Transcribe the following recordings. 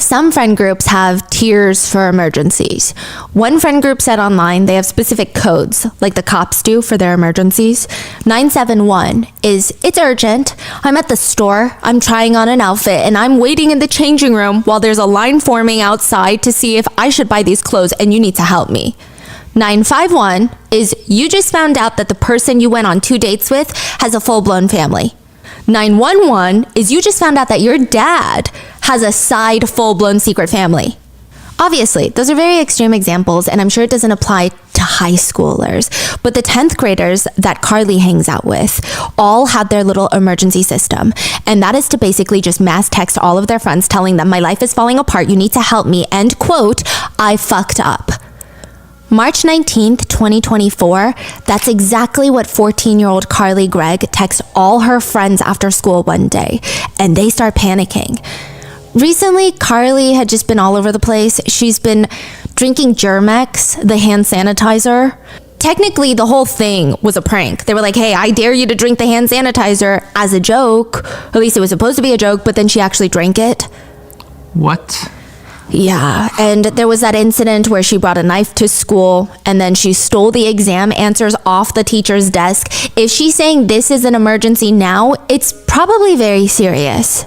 Some friend groups have tiers for emergencies. One friend group said online they have specific codes, like the cops do for their emergencies. 971 is, it's urgent. I'm at the store. I'm trying on an outfit and I'm waiting in the changing room while there's a line forming outside to see if I should buy these clothes and you need to help me. 951 is, you just found out that the person you went on 2 dates with has a full-blown family. 911 is, you just found out that your dad has a side full-blown secret family. Obviously, those are very extreme examples, and I'm sure it doesn't apply to high schoolers, but the 10th graders that Carly hangs out with all had their little emergency system, and that is to basically just mass text all of their friends telling them, my life is falling apart, you need to help me, and quote, I fucked up. March 19th, 2024, that's exactly what 14-year-old Carly Gregg texts all her friends after school one day, and they start panicking. Recently, Carly had just been all over the place. She's been drinking Germex, the hand sanitizer. Technically, the whole thing was a prank. They were like, hey, I dare you to drink the hand sanitizer as a joke. At least it was supposed to be a joke, but then she actually drank it. What? Yeah, and there was that incident where she brought a knife to school and then she stole the exam answers off the teacher's desk. If she's saying this is an emergency now, it's probably very serious.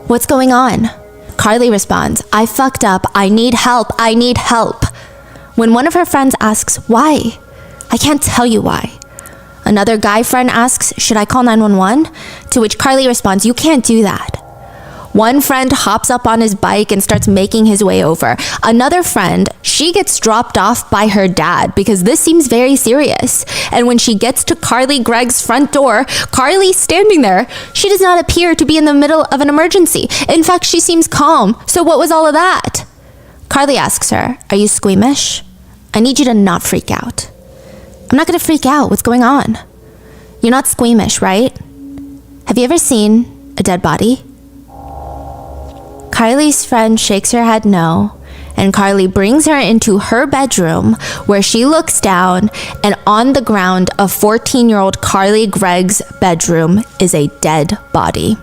What's going on? Carly responds, I fucked up. I need help. I need help. When one of her friends asks, why? I can't tell you why. Another guy friend asks, should I call 911? To which Carly responds, you can't do that. One friend hops up on his bike and starts making his way over. Another friend, she gets dropped off by her dad because this seems very serious. And when she gets to Carly Gregg's front door, Carly's standing there. She does not appear to be in the middle of an emergency. In fact, she seems calm. So what was all of that? Carly asks her, are you squeamish? I need you to not freak out. I'm not going to freak out. What's going on? You're not squeamish, right? Have you ever seen a dead body? Carly's friend shakes her head no, and Carly brings her into her bedroom where she looks down, and on the ground of 14-year-old Carly Gregg's bedroom is a dead body.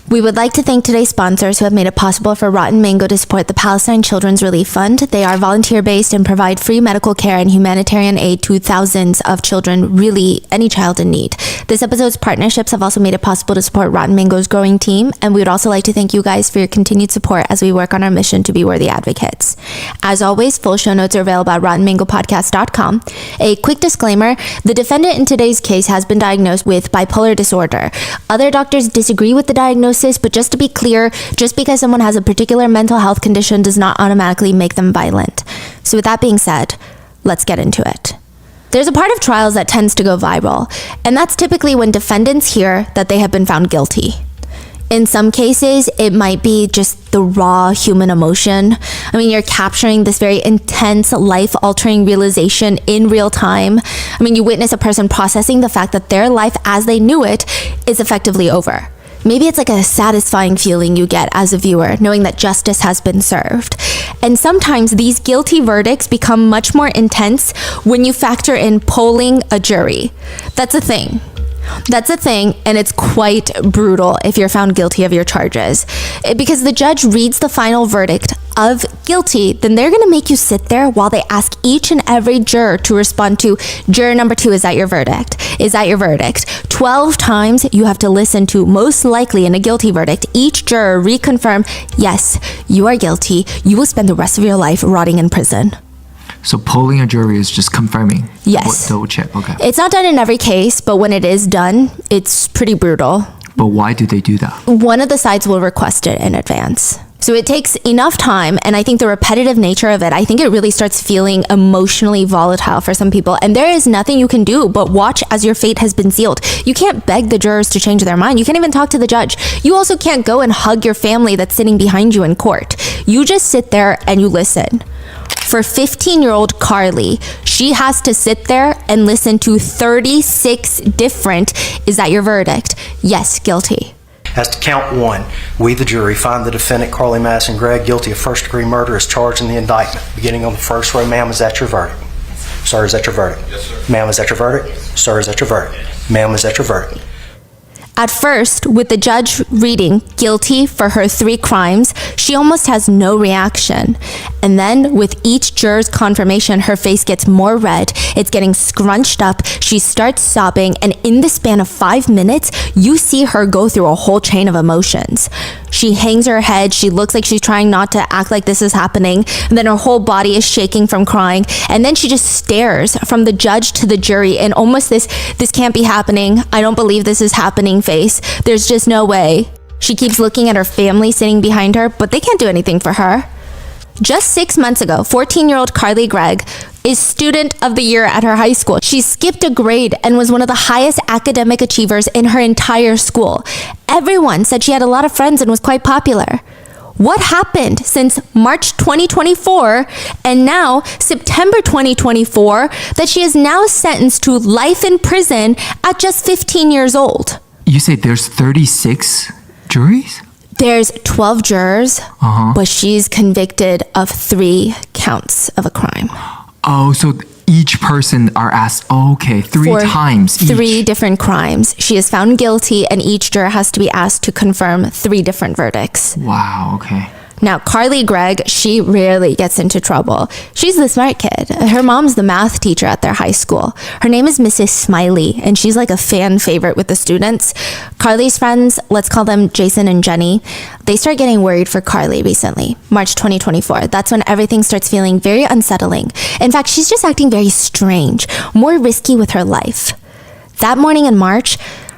We would like to thank today's sponsors who have made it possible for Rotten Mango to support the Palestine Children's Relief Fund. They are volunteer-based and provide free medical care and humanitarian aid to thousands of children, really any child in need. This episode's partnerships have also made it possible to support Rotten Mango's growing team, and we would also like to thank you guys for your continued support as we work on our mission to be worthy advocates. As always, full show notes are available at rottenmangopodcast.com. A quick disclaimer, the defendant in today's case has been diagnosed with bipolar disorder. Other doctors disagree with the diagnosis, but just to be clear, just because someone has a particular mental health condition does not automatically make them violent. So with that being said, let's get into it. There's a part of trials that tends to go viral, and that's typically when defendants hear that they have been found guilty. In some cases, it might be just the raw human emotion. I mean, you're capturing this very intense, life-altering realization in real time. I mean, you witness a person processing the fact that their life as they knew it is effectively over. Maybe it's like a satisfying feeling you get as a viewer, knowing that justice has been served. And sometimes these guilty verdicts become much more intense when you factor in polling a jury. That's a thing. That's a thing, and it's quite brutal if you're found guilty of your charges. Because the judge reads the final verdict of guilty, then they're going to make you sit there while they ask each and every juror to respond to, juror number 2, is that your verdict? Is that your verdict? 12 times you have to listen to, most likely in a guilty verdict, each juror reconfirm, yes, you are guilty. You will spend the rest of your life rotting in prison. So polling a jury is just confirming? Yes. Double check, okay. It's not done in every case, but when it is done, it's pretty brutal. But why do they do that? One of the sides will request it in advance. So it takes enough time, and I think the repetitive nature of it, I think it really starts feeling emotionally volatile for some people. And there is nothing you can do but watch as your fate has been sealed. You can't beg the jurors to change their mind. You can't even talk to the judge. You also can't go and hug your family that's sitting behind you in court. You just sit there and you listen. For 15-year-old Carly, she has to sit there and listen to 36 different, is that your verdict? Yes, guilty. As to count 1, we, the jury, find the defendant, Carly Madison Gregg, guilty of first-degree murder as charged in the indictment. Beginning on the first row, ma'am, is that your verdict? Sir, is that your verdict? Yes, sir. Ma'am, is that your verdict? Sir, is that your verdict? Ma'am, is that your verdict? At first, with the judge reading guilty for her 3 crimes, she almost has no reaction. And then, with each juror's confirmation, her face gets more red, it's getting scrunched up, she starts sobbing, and in the span of 5 minutes, you see her go through a whole chain of emotions. She hangs her head, she looks like she's trying not to act like this is happening, and then her whole body is shaking from crying, and then she just stares from the judge to the jury in almost this can't be happening, I don't believe this is happening face. There's just no way. She keeps looking at her family sitting behind her, but they can't do anything for her. Just 6 months ago, 14-year-old Carly Gregg is student of the year at her high school. She skipped a grade and was one of the highest academic achievers in her entire school. Everyone said she had a lot of friends and was quite popular. What happened since March 2024 and now September 2024 that she is now sentenced to life in prison at just 15 years old? You say there's 36 juries? There's 12 jurors, but she's convicted of 3 counts of a crime. Oh, so each person are asked, okay, 3 times each. 3 different crimes. She is found guilty, and each juror has to be asked to confirm 3 different verdicts. Wow, okay. Now, Carly Gregg, she rarely gets into trouble. She's the smart kid. Her mom's the math teacher at their high school. Her name is Mrs. Smiley, and she's like a fan favorite with the students. Carly's friends, let's call them Jason and Jenny, they start getting worried for Carly recently, March 2024. That's when everything starts feeling very unsettling. In fact, she's just acting very strange, more risky with her life. That morning in March,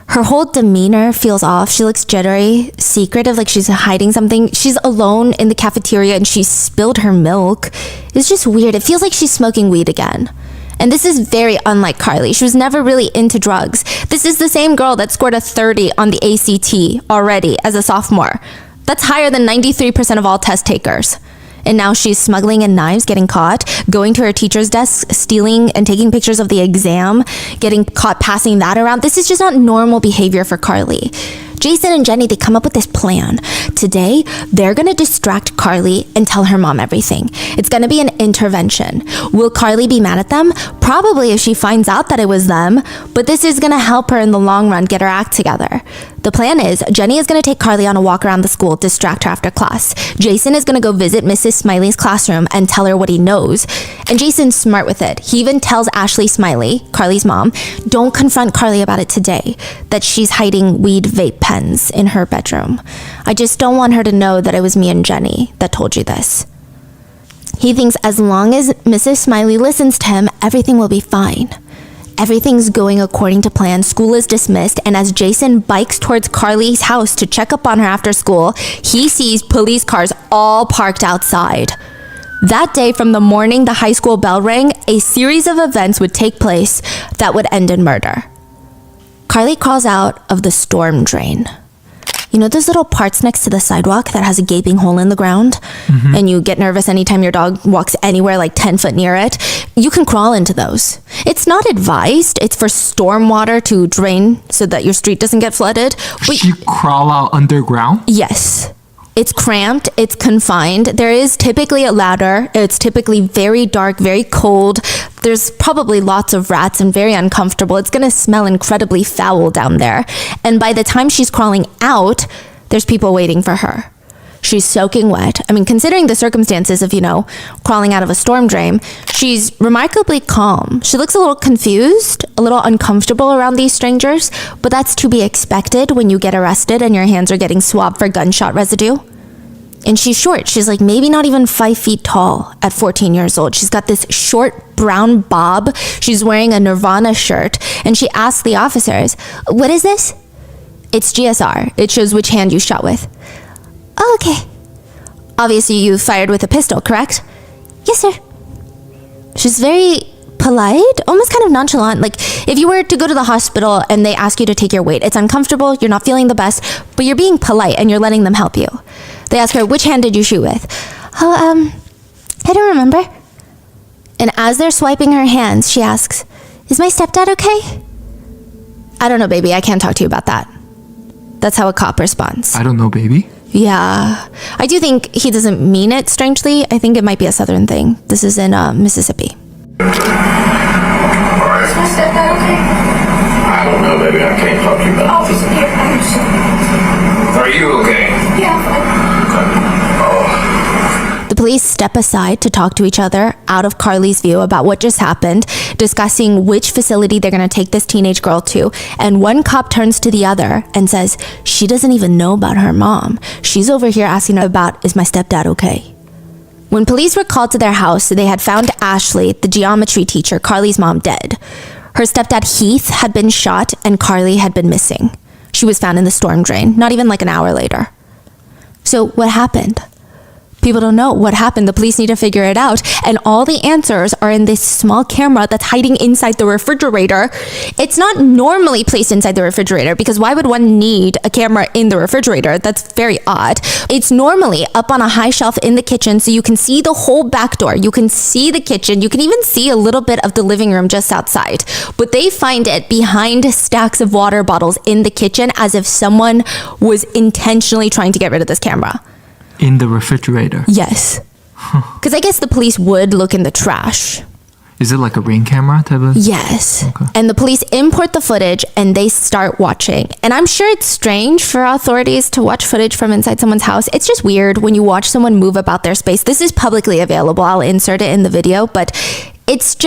her whole demeanor feels off. She looks jittery, secretive, like she's hiding something. She's alone in the cafeteria and she spilled her milk. It's just weird. It feels like she's smoking weed again. And this is very unlike Carly. She was never really into drugs. This is the same girl that scored a 30 on the ACT already as a sophomore. That's higher than 93% of all test takers. And now she's smuggling in knives, getting caught, going to her teacher's desk, stealing and taking pictures of the exam, getting caught passing that around. This is just not normal behavior for Carly. Jason and Jenny, they come up with this plan. Today, they're gonna distract Carly and tell her mom everything. It's gonna be an intervention. Will Carly be mad at them? Probably if she finds out that it was them, but this is gonna help her in the long run get her act together. The plan is, Jenny is gonna take Carly on a walk around the school, distract her after class. Jason is gonna go visit Mrs. Smiley's classroom and tell her what he knows. And Jason's smart with it. He even tells Ashley Smiley, Carly's mom, don't confront Carly about it today, that she's hiding weed vape pens in her bedroom. I just don't want her to know that it was me and Jenny that told you this. He thinks as long as Mrs. Smiley listens to him, everything will be fine. Everything's going according to plan. School is dismissed, and as Jason bikes towards Carly's house to check up on her after school, he sees police cars all parked outside. That day, from the morning the high school bell rang, a series of events would take place that would end in murder. Carly crawls out of the storm drain. You know those little parts next to the sidewalk that has a gaping hole in the ground? And you get nervous anytime your dog walks anywhere like 10 foot near it? You can crawl into those. It's not advised. It's for storm water to drain so that your street doesn't get flooded. But You crawl out underground? yes. It's cramped, it's confined. There is typically a ladder. It's typically very dark, very cold. There's probably lots of rats and very uncomfortable. It's gonna smell incredibly foul down there. And by the time she's crawling out, there's people waiting for her. She's soaking wet. I mean, considering the circumstances of, crawling out of a storm drain, she's remarkably calm. She looks a little confused, a little uncomfortable around these strangers, but that's to be expected when you get arrested and your hands are getting swabbed for gunshot residue. And she's short. She's like maybe not even 5 feet tall at 14 years old. She's got this short brown bob. She's wearing a Nirvana shirt, and she asks the officers, "What is this?" It's GSR. It shows which hand you shot with. Oh, okay. Obviously, you fired with a pistol, correct? Yes, sir. She's very polite, almost kind of nonchalant. Like, if you were to go to the hospital and they ask you to take your weight, it's uncomfortable, you're not feeling the best, but you're being polite and you're letting them help you. They ask her, which hand did you shoot with? Oh, I don't remember. And as they're swiping her hands, she asks, is my stepdad okay? I don't know, baby. I can't talk to you about that. That's how a cop responds. I don't know, baby. Yeah. I do think he doesn't mean it, strangely. I think it might be a southern thing. This is in Mississippi. Is my stepdad okay? I don't know, baby. I can't help you now. Officer, I'm sorry. Are you okay? Yeah, The police step aside to talk to each other out of Carly's view about what just happened, discussing which facility they're going to take this teenage girl to. And one cop turns to the other and says, she doesn't even know about her mom. She's over here asking about, is my stepdad okay? When police were called to their house, they had found Ashley, the geometry teacher, Carly's mom, dead. Her stepdad Heath had been shot and Carly had been missing. She was found in the storm drain, not even like an hour later. So what happened? People don't know what happened. The police need to figure it out. And all the answers are in this small camera that's hiding inside the refrigerator. It's not normally placed inside the refrigerator because why would one need a camera in the refrigerator? That's very odd. It's normally up on a high shelf in the kitchen so you can see the whole back door. You can see the kitchen. You can even see a little bit of the living room just outside. But they find it behind stacks of water bottles in the kitchen as if someone was intentionally trying to get rid of this camera. In the refrigerator? Yes. Because I guess the police would look in the trash. Is it like a Ring camera type of? Yes. Okay. And the police import the footage and they start watching. And I'm sure it's strange for authorities to watch footage from inside someone's house. It's just weird when you watch someone move about their space. This is publicly available. I'll insert it in the video, but it's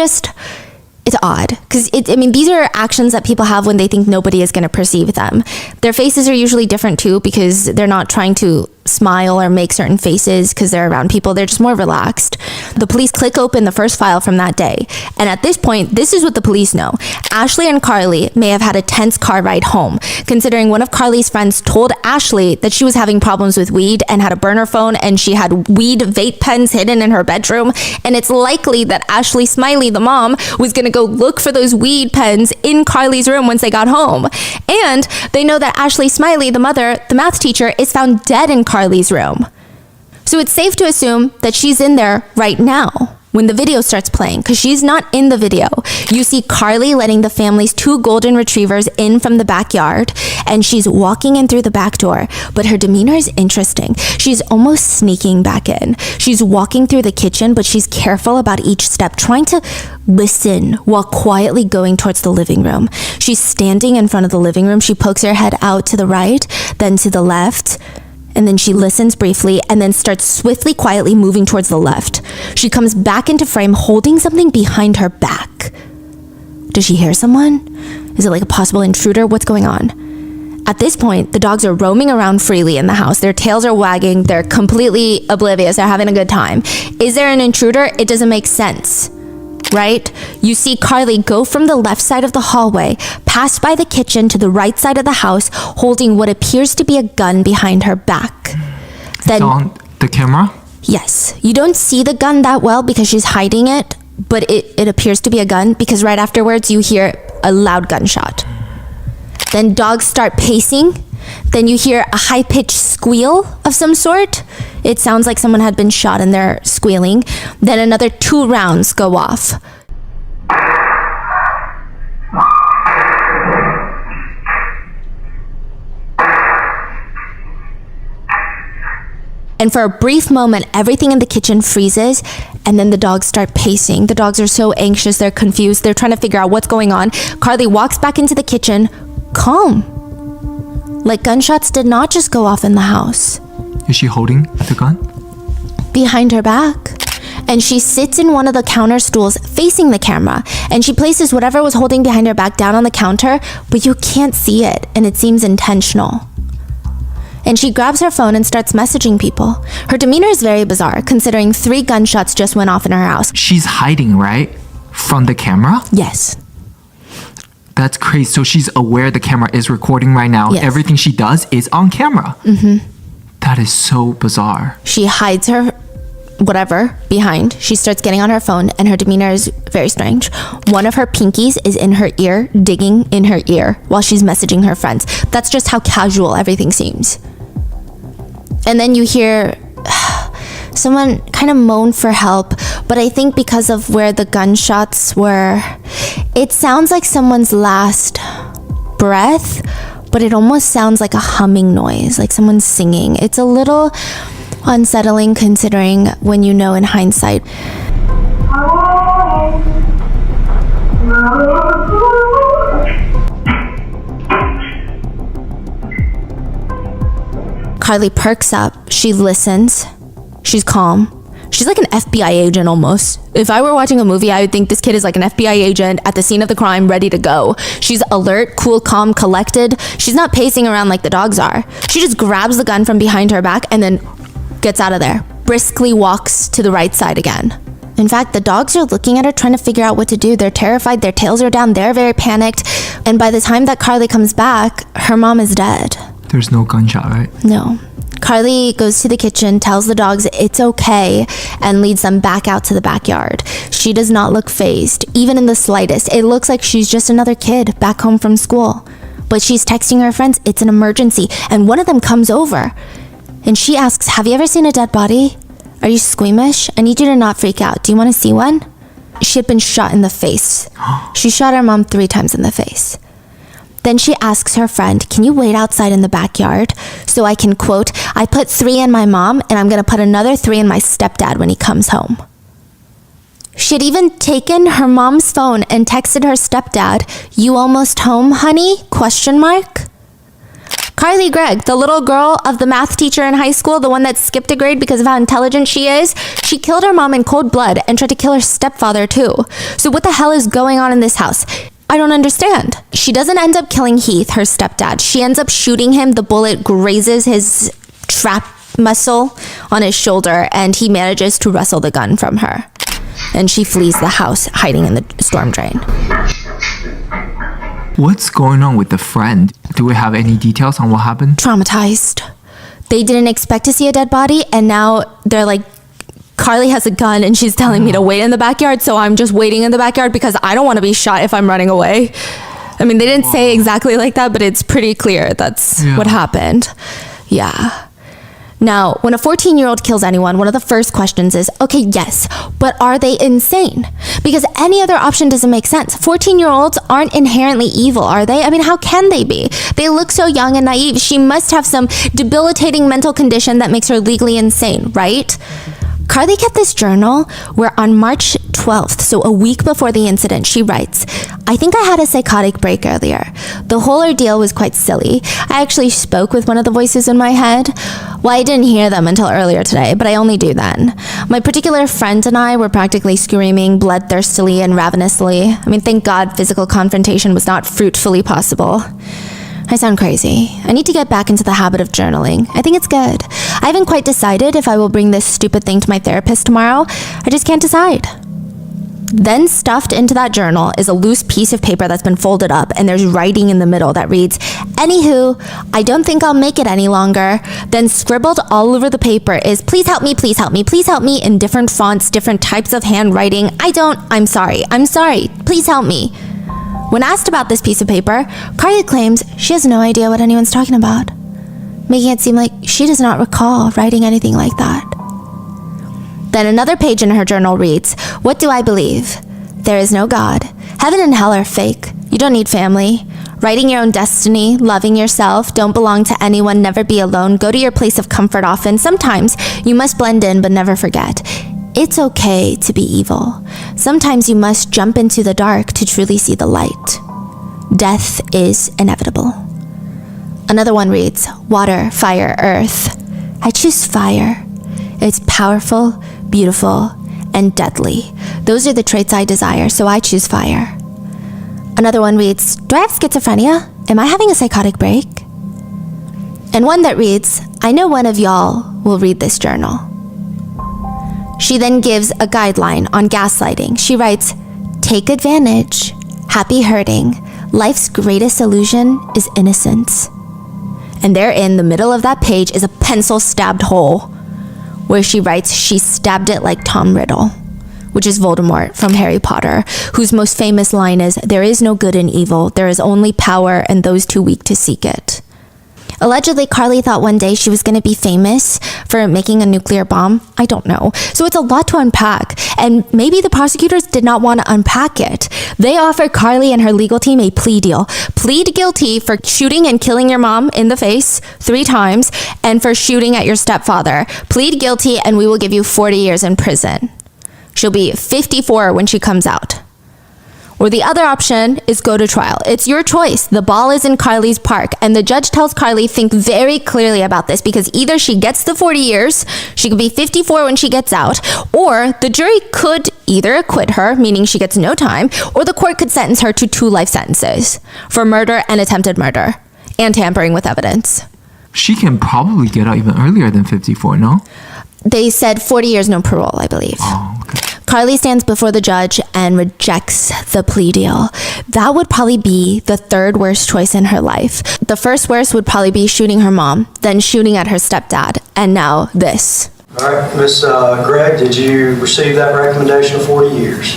odd because these are actions that people have when they think nobody is going to perceive them. Their faces are usually different too because they're not trying to smile or make certain faces because they're around people. They're just more relaxed. The police click open the first file from that day. And at this point, this is what the police know. Ashley and Carly may have had a tense car ride home, considering one of Carly's friends told Ashley that she was having problems with weed and had a burner phone and she had weed vape pens hidden in her bedroom. And it's likely that Ashley Smiley, the mom, was going to go look for those weed pens in Carly's room once they got home. And they know that Ashley Smiley, the mother, the math teacher, is found dead in Carly's room. So it's safe to assume that she's in there right now when the video starts playing, because she's not in the video. You see Carly letting the family's 2 golden retrievers in from the backyard, and she's walking in through the back door, but her demeanor is interesting. She's almost sneaking back in. She's walking through the kitchen, but she's careful about each step, trying to listen while quietly going towards the living room. She's standing in front of the living room. She pokes her head out to the right, then to the left, and then she listens briefly and then starts swiftly, quietly moving towards the left. She comes back into frame holding something behind her back. Does she hear someone? Is it like a possible intruder? What's going on? At this point, the dogs are roaming around freely in the house. Their tails are wagging. They're completely oblivious. They're having a good time. Is there an intruder? It doesn't make sense. Right? You see Carly go from the left side of the hallway, pass by the kitchen to the right side of the house, holding what appears to be a gun behind her back. Then, it's on the camera? Yes. You don't see the gun that well because she's hiding it, but it appears to be a gun because right afterwards you hear a loud gunshot. Then dogs start pacing. Then you hear a high-pitched squeal of some sort. It sounds like someone had been shot and they're squealing. Then another 2 rounds go off. And for a brief moment, everything in the kitchen freezes, and then the dogs start pacing. The dogs are so anxious, they're confused, they're trying to figure out what's going on. Carly walks back into the kitchen, calm. Like gunshots did not just go off in the house. Is she holding the gun? Behind her back. And she sits in one of the counter stools facing the camera, and she places whatever was holding behind her back down on the counter, but you can't see it, and it seems intentional. And she grabs her phone and starts messaging people. Her demeanor is very bizarre, considering 3 gunshots just went off in her house. She's hiding, right? From the camera? Yes. That's crazy. So she's aware the camera is recording right now. Yes. Everything she does is on camera. Mm-hmm. That is so bizarre. She hides her whatever behind. She starts getting on her phone, and her demeanor is very strange. One of her pinkies is in her ear, digging in her ear while she's messaging her friends. That's just how casual everything seems. And then you hear someone kind of moan for help, but I think because of where the gunshots were, it sounds like someone's last breath, but it almost sounds like a humming noise, like someone's singing. It's a little unsettling considering when you know in hindsight. Carly perks up. She listens. She's calm. She's like an FBI agent almost. If I were watching a movie, I would think this kid is like an FBI agent at the scene of the crime, ready to go. She's alert, cool, calm, collected. She's not pacing around like the dogs are. She just grabs the gun from behind her back and then gets out of there. Briskly walks to the right side again. In fact, the dogs are looking at her, trying to figure out what to do. They're terrified. Their tails are down. They're very panicked. And by the time that Carly comes back, her mom is dead. There's no gunshot, right? No. Carly goes to the kitchen, tells the dogs it's okay, and leads them back out to the backyard. She does not look fazed, even in the slightest. It looks like she's just another kid back home from school. But she's texting her friends, it's an emergency, and one of them comes over. And she asks, have you ever seen a dead body? Are you squeamish? I need you to not freak out. Do you want to see one? She had been shot in the face. She shot her mom 3 times in the face. Then she asks her friend, can you wait outside in the backyard so I can, quote, I put 3 in my mom and I'm going to put another 3 in my stepdad when he comes home. She had even taken her mom's phone and texted her stepdad, you almost home, honey? Question mark. Carly Gregg, the little girl of the math teacher in high school, the one that skipped a grade because of how intelligent she is, she killed her mom in cold blood and tried to kill her stepfather too. So what the hell is going on in this house? I don't understand. She doesn't end up killing Heath, her stepdad. She ends up shooting him. The bullet grazes his trap muscle on his shoulder, and he manages to wrestle the gun from her. And she flees the house, hiding in the storm drain. What's going on with the friend? Do we have any details on what happened? Traumatized. They didn't expect to see a dead body, and now they're like, Carly has a gun and she's telling me to wait in the backyard, so I'm just waiting in the backyard because I don't want to be shot if I'm running away. I mean, they didn't say exactly like that, but it's pretty clear that's what happened. Yeah. Now, when a 14-year-old kills anyone, one of the first questions is, okay, yes, but are they insane? Because any other option doesn't make sense. 14-year-olds aren't inherently evil, are they? I mean, how can they be? They look so young and naive. She must have some debilitating mental condition that makes her legally insane, right? Carly kept this journal where on March 12th, so a week before the incident, she writes, I think I had a psychotic break earlier. The whole ordeal was quite silly. I actually spoke with one of the voices in my head. Well, I didn't hear them until earlier today, but I only do then. My particular friend and I were practically screaming bloodthirstily and ravenously. I mean, thank God physical confrontation was not fruitfully possible. I sound crazy. I need to get back into the habit of journaling. I think it's good. I haven't quite decided if I will bring this stupid thing to my therapist tomorrow. I just can't decide. Then stuffed into that journal is a loose piece of paper that's been folded up, and there's writing in the middle that reads, Anywho, I don't think I'll make it any longer. Then scribbled all over the paper is, please help me, please help me, please help me, in different fonts, different types of handwriting. I'm sorry, please help me. When asked about this piece of paper, Carly claims she has no idea what anyone's talking about, making it seem like she does not recall writing anything like that. Then another page in her journal reads, What do I believe? There is no God. Heaven and hell are fake. You don't need family. Writing your own destiny, loving yourself, don't belong to anyone, never be alone, go to your place of comfort often. Sometimes you must blend in but never forget. It's okay to be evil. Sometimes you must jump into the dark to truly see the light. Death is inevitable. Another one reads, Water, fire, earth. I choose fire. It's powerful, beautiful, and deadly. Those are the traits I desire, so I choose fire. Another one reads, Do I have schizophrenia? Am I having a psychotic break? And one that reads, I know one of y'all will read this journal. She then gives a guideline on gaslighting. She writes, Take advantage, happy hurting, life's greatest illusion is innocence. And there in the middle of that page is a pencil stabbed hole where she writes, She stabbed it like Tom Riddle, which is Voldemort from Harry Potter, whose most famous line is, There is no good in evil, there is only power and those too weak to seek it. Allegedly, Carly thought one day she was going to be famous for making a nuclear bomb. I don't know. So it's a lot to unpack. And maybe the prosecutors did not want to unpack it. They offered Carly and her legal team a plea deal. Plead guilty for shooting and killing your mom in the face 3 times and for shooting at your stepfather. Plead guilty and we will give you 40 years in prison. She'll be 54 when she comes out. Or the other option is go to trial. It's your choice. The ball is in Carly's park. And the judge tells Carly, think very clearly about this, because either she gets the 40 years, she could be 54 when she gets out, or the jury could either acquit her, meaning she gets no time, or the court could sentence her to 2 life sentences for murder and attempted murder and tampering with evidence. She can probably get out even earlier than 54, no? They said 40 years, no parole, I believe. Oh, okay. Carly stands before the judge and rejects the plea deal. That would probably be the 3rd worst choice in her life. The first worst would probably be shooting her mom, then shooting at her stepdad, and now this. All right, Miss Gregg, did you receive that recommendation of 40 years?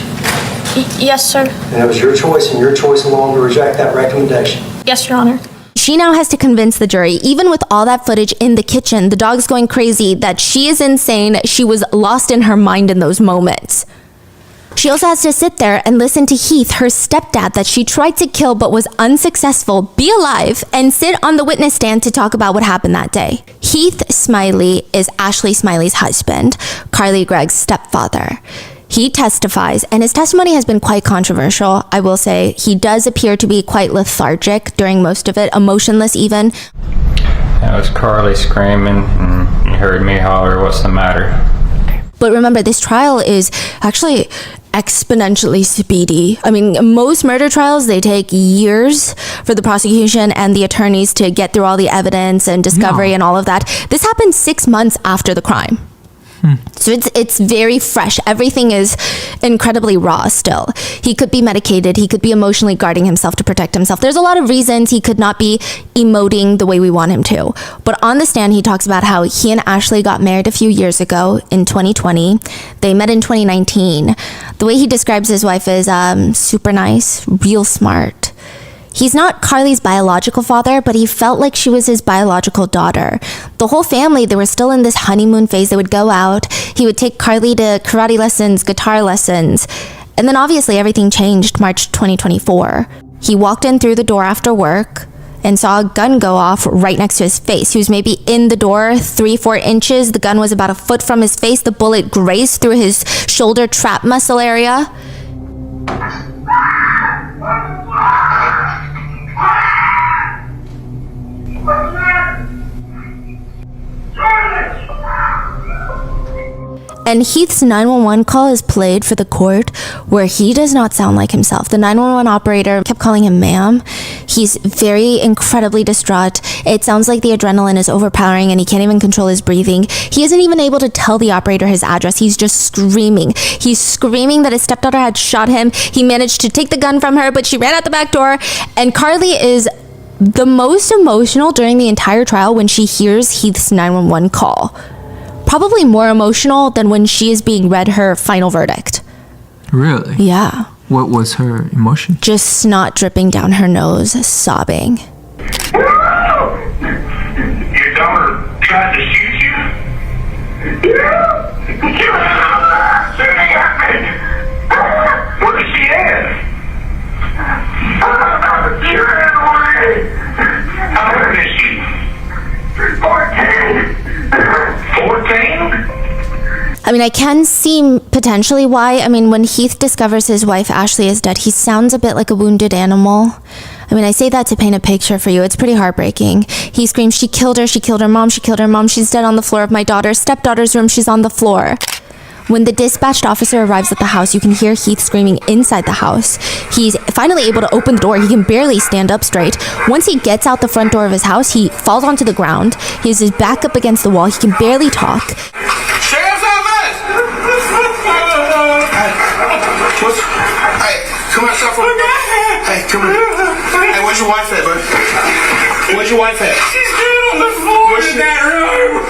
Yes, sir. And it was your choice and your choice alone to reject that recommendation? Yes, Your Honor. She now has to convince the jury, even with all that footage in the kitchen, the dog's going crazy, that she is insane, she was lost in her mind in those moments. She also has to sit there and listen to Heath, her stepdad that she tried to kill but was unsuccessful, be alive, and sit on the witness stand to talk about what happened that day. Heath Smiley is Ashley Smiley's husband, Carly Gregg's stepfather. He testifies, and his testimony has been quite controversial. I will say he does appear to be quite lethargic during most of it, emotionless even. That was Carly screaming, and you heard me holler, "What's the matter?" But remember, this trial is actually exponentially speedy. I mean, most murder trials, they take years for the prosecution and the attorneys to get through all the evidence and discovery and all of that. This happened 6 months after the crime. So it's very fresh. Everything is incredibly raw still. He could be medicated. He could be emotionally guarding himself to protect himself. There's a lot of reasons he could not be emoting the way we want him to. But on the stand, he talks about how he and Ashley got married a few years ago in 2020. They met in 2019. The way he describes his wife is super nice, real smart. He's not Carly's biological father, but he felt like she was his biological daughter. The whole family, they were still in this honeymoon phase. They would go out. He would take Carly to karate lessons, guitar lessons. And then obviously everything changed March 2024. He walked in through the door after work and saw a gun go off right next to his face. He was maybe in the door 3-4 inches. The gun was about a foot from his face. The bullet grazed through his shoulder trap muscle area. And Heath's 911 call is played for the court, where he does not sound like himself. The 911 operator kept calling him ma'am. He's very incredibly distraught. It sounds like the adrenaline is overpowering and he can't even control his breathing. He isn't even able to tell the operator his address. He's just screaming. He's screaming that his stepdaughter had shot him. He managed to take the gun from her, but she ran out the back door. And Carly is the most emotional during the entire trial when she hears Heath's 911 call. Probably more emotional than when she is being read her final verdict. Really? Yeah. What was her emotion? Just snot dripping down her nose, sobbing. Your daughter tried to shoot you? Yeah. Where is she at? She ran away. How old is she? 14. 14? I mean, I can see potentially why. I mean, when Heath discovers his wife Ashley is dead, he sounds a bit like a wounded animal. I mean, I say that to paint a picture for you. It's pretty heartbreaking. He screams, she killed her mom, she killed her mom, she's dead on the floor of my daughter's stepdaughter's room, she's on the floor. When the dispatched officer arrives at the house, you can hear Heath screaming inside the house. He's finally able to open the door. He can barely stand up straight. Once he gets out the front door of his house, he falls onto the ground. He has his back up against the wall. He can barely talk. Sheriff's office! Hey, come outside for a minute. Hey, come here. Hey, where's your wife at, bud? Where's your wife at? She's dead on the floor in that room.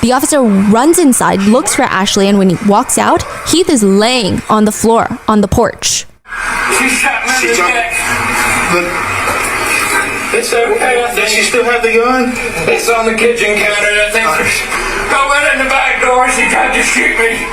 The officer runs inside, looks for Ashley, and when he walks out, Heath is laying on the floor, on the porch. She shot me in the neck. It's okay, I think. Does she still have the gun? It's on the kitchen counter, I think. I went in the back door, she tried to shoot me.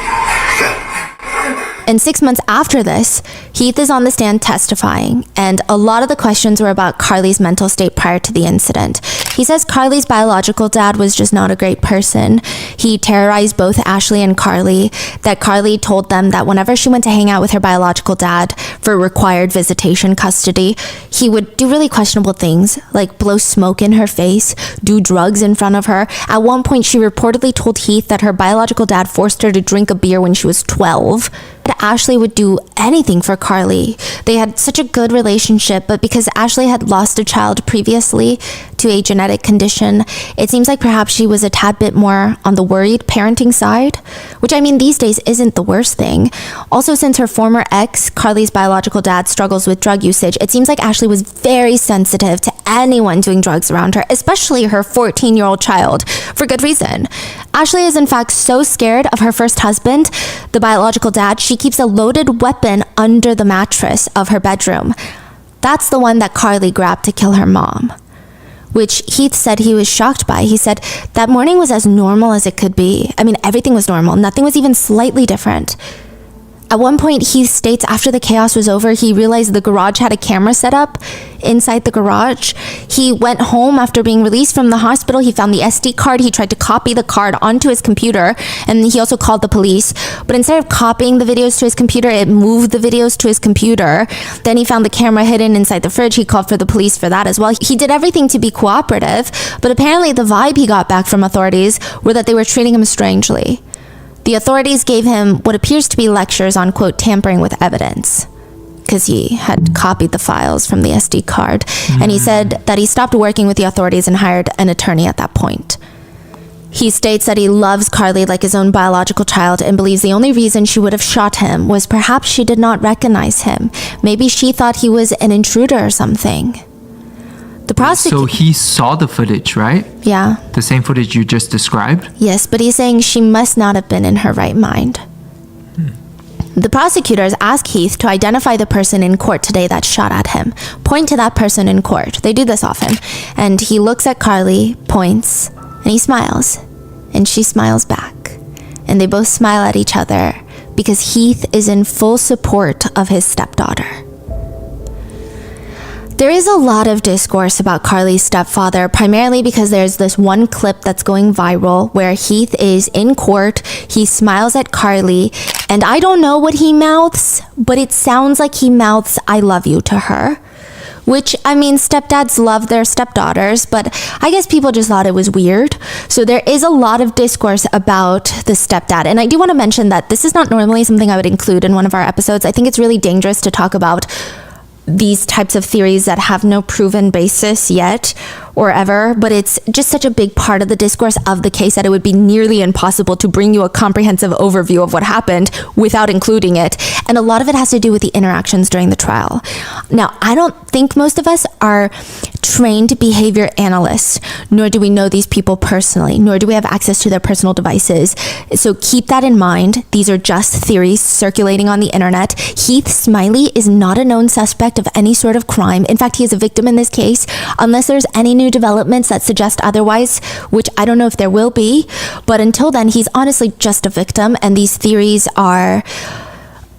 And 6 months after this, Heath is on the stand testifying, and a lot of the questions were about Carly's mental state prior to the incident. He says Carly's biological dad was just not a great person. He terrorized both Ashley and Carly, that Carly told them that whenever she went to hang out with her biological dad for required visitation custody, he would do really questionable things, like blow smoke in her face, do drugs in front of her. At one point, she reportedly told Heath that her biological dad forced her to drink a beer when she was 12. Ashley would do anything for Carly. They had such a good relationship, but because Ashley had lost a child previously to a genetic condition, it seems like perhaps she was a tad bit more on the worried parenting side, which I mean these days isn't the worst thing. Also, since her former ex, Carly's biological dad, struggles with drug usage, it seems like Ashley was very sensitive to anyone doing drugs around her, especially her 14-year-old child, for good reason. Ashley is in fact so scared of her first husband, the biological dad, she keeps a loaded weapon under the mattress of her bedroom. That's the one that Carly grabbed to kill her mom, which Heath said he was shocked by. He said that morning was as normal as it could be. I mean, everything was normal. Nothing was even slightly different. At one point, Heath states after the chaos was over, he realized the garage had a camera set up inside the garage. He went home after being released from the hospital. He found the SD card. He tried to copy the card onto his computer, and he also called the police. But instead of copying the videos to his computer, it moved the videos to his computer. Then he found the camera hidden inside the fridge. He called for the police for that as well. He did everything to be cooperative, but apparently the vibe he got back from authorities were that they were treating him strangely. The authorities gave him what appears to be lectures on, quote, tampering with evidence, because he had copied the files from the SD card. And he said that he stopped working with the authorities and hired an attorney at that point. He states that he loves Carly like his own biological child and believes the only reason she would have shot him was perhaps she did not recognize him. Maybe she thought he was an intruder or something. The prosecutor... So he saw the footage, right? Yeah. The same footage you just described? Yes, but he's saying she must not have been in her right mind. The prosecutors ask Heath to identify the person in court today that shot at him. Point to that person in court. They do this often. And he looks at Carly, points, and he smiles. And she smiles back. And they both smile at each other because Heath is in full support of his stepdaughter. There is a lot of discourse about Carly's stepfather, primarily because there's this one clip that's going viral where Heath is in court, he smiles at Carly, and I don't know what he mouths, but it sounds like he mouths, "I love you" to her. Which, I mean, stepdads love their stepdaughters, but I guess people just thought it was weird. So there is a lot of discourse about the stepdad. And I do want to mention that this is not normally something I would include in one of our episodes. I think it's really dangerous to talk about these types of theories that have no proven basis yet or ever, but it's just such a big part of the discourse of the case that it would be nearly impossible to bring you a comprehensive overview of what happened without including it. And a lot of it has to do with the interactions during the trial. Now, I don't think most of us are trained behavior analysts, nor do we know these people personally, nor do we have access to their personal devices. So keep that in mind. These are just theories circulating on the internet. Heath Smiley is not a known suspect of any sort of crime. In fact, he is a victim in this case, unless there's any new developments that suggest otherwise, which I don't know if there will be. But until then, he's honestly just a victim, and these theories are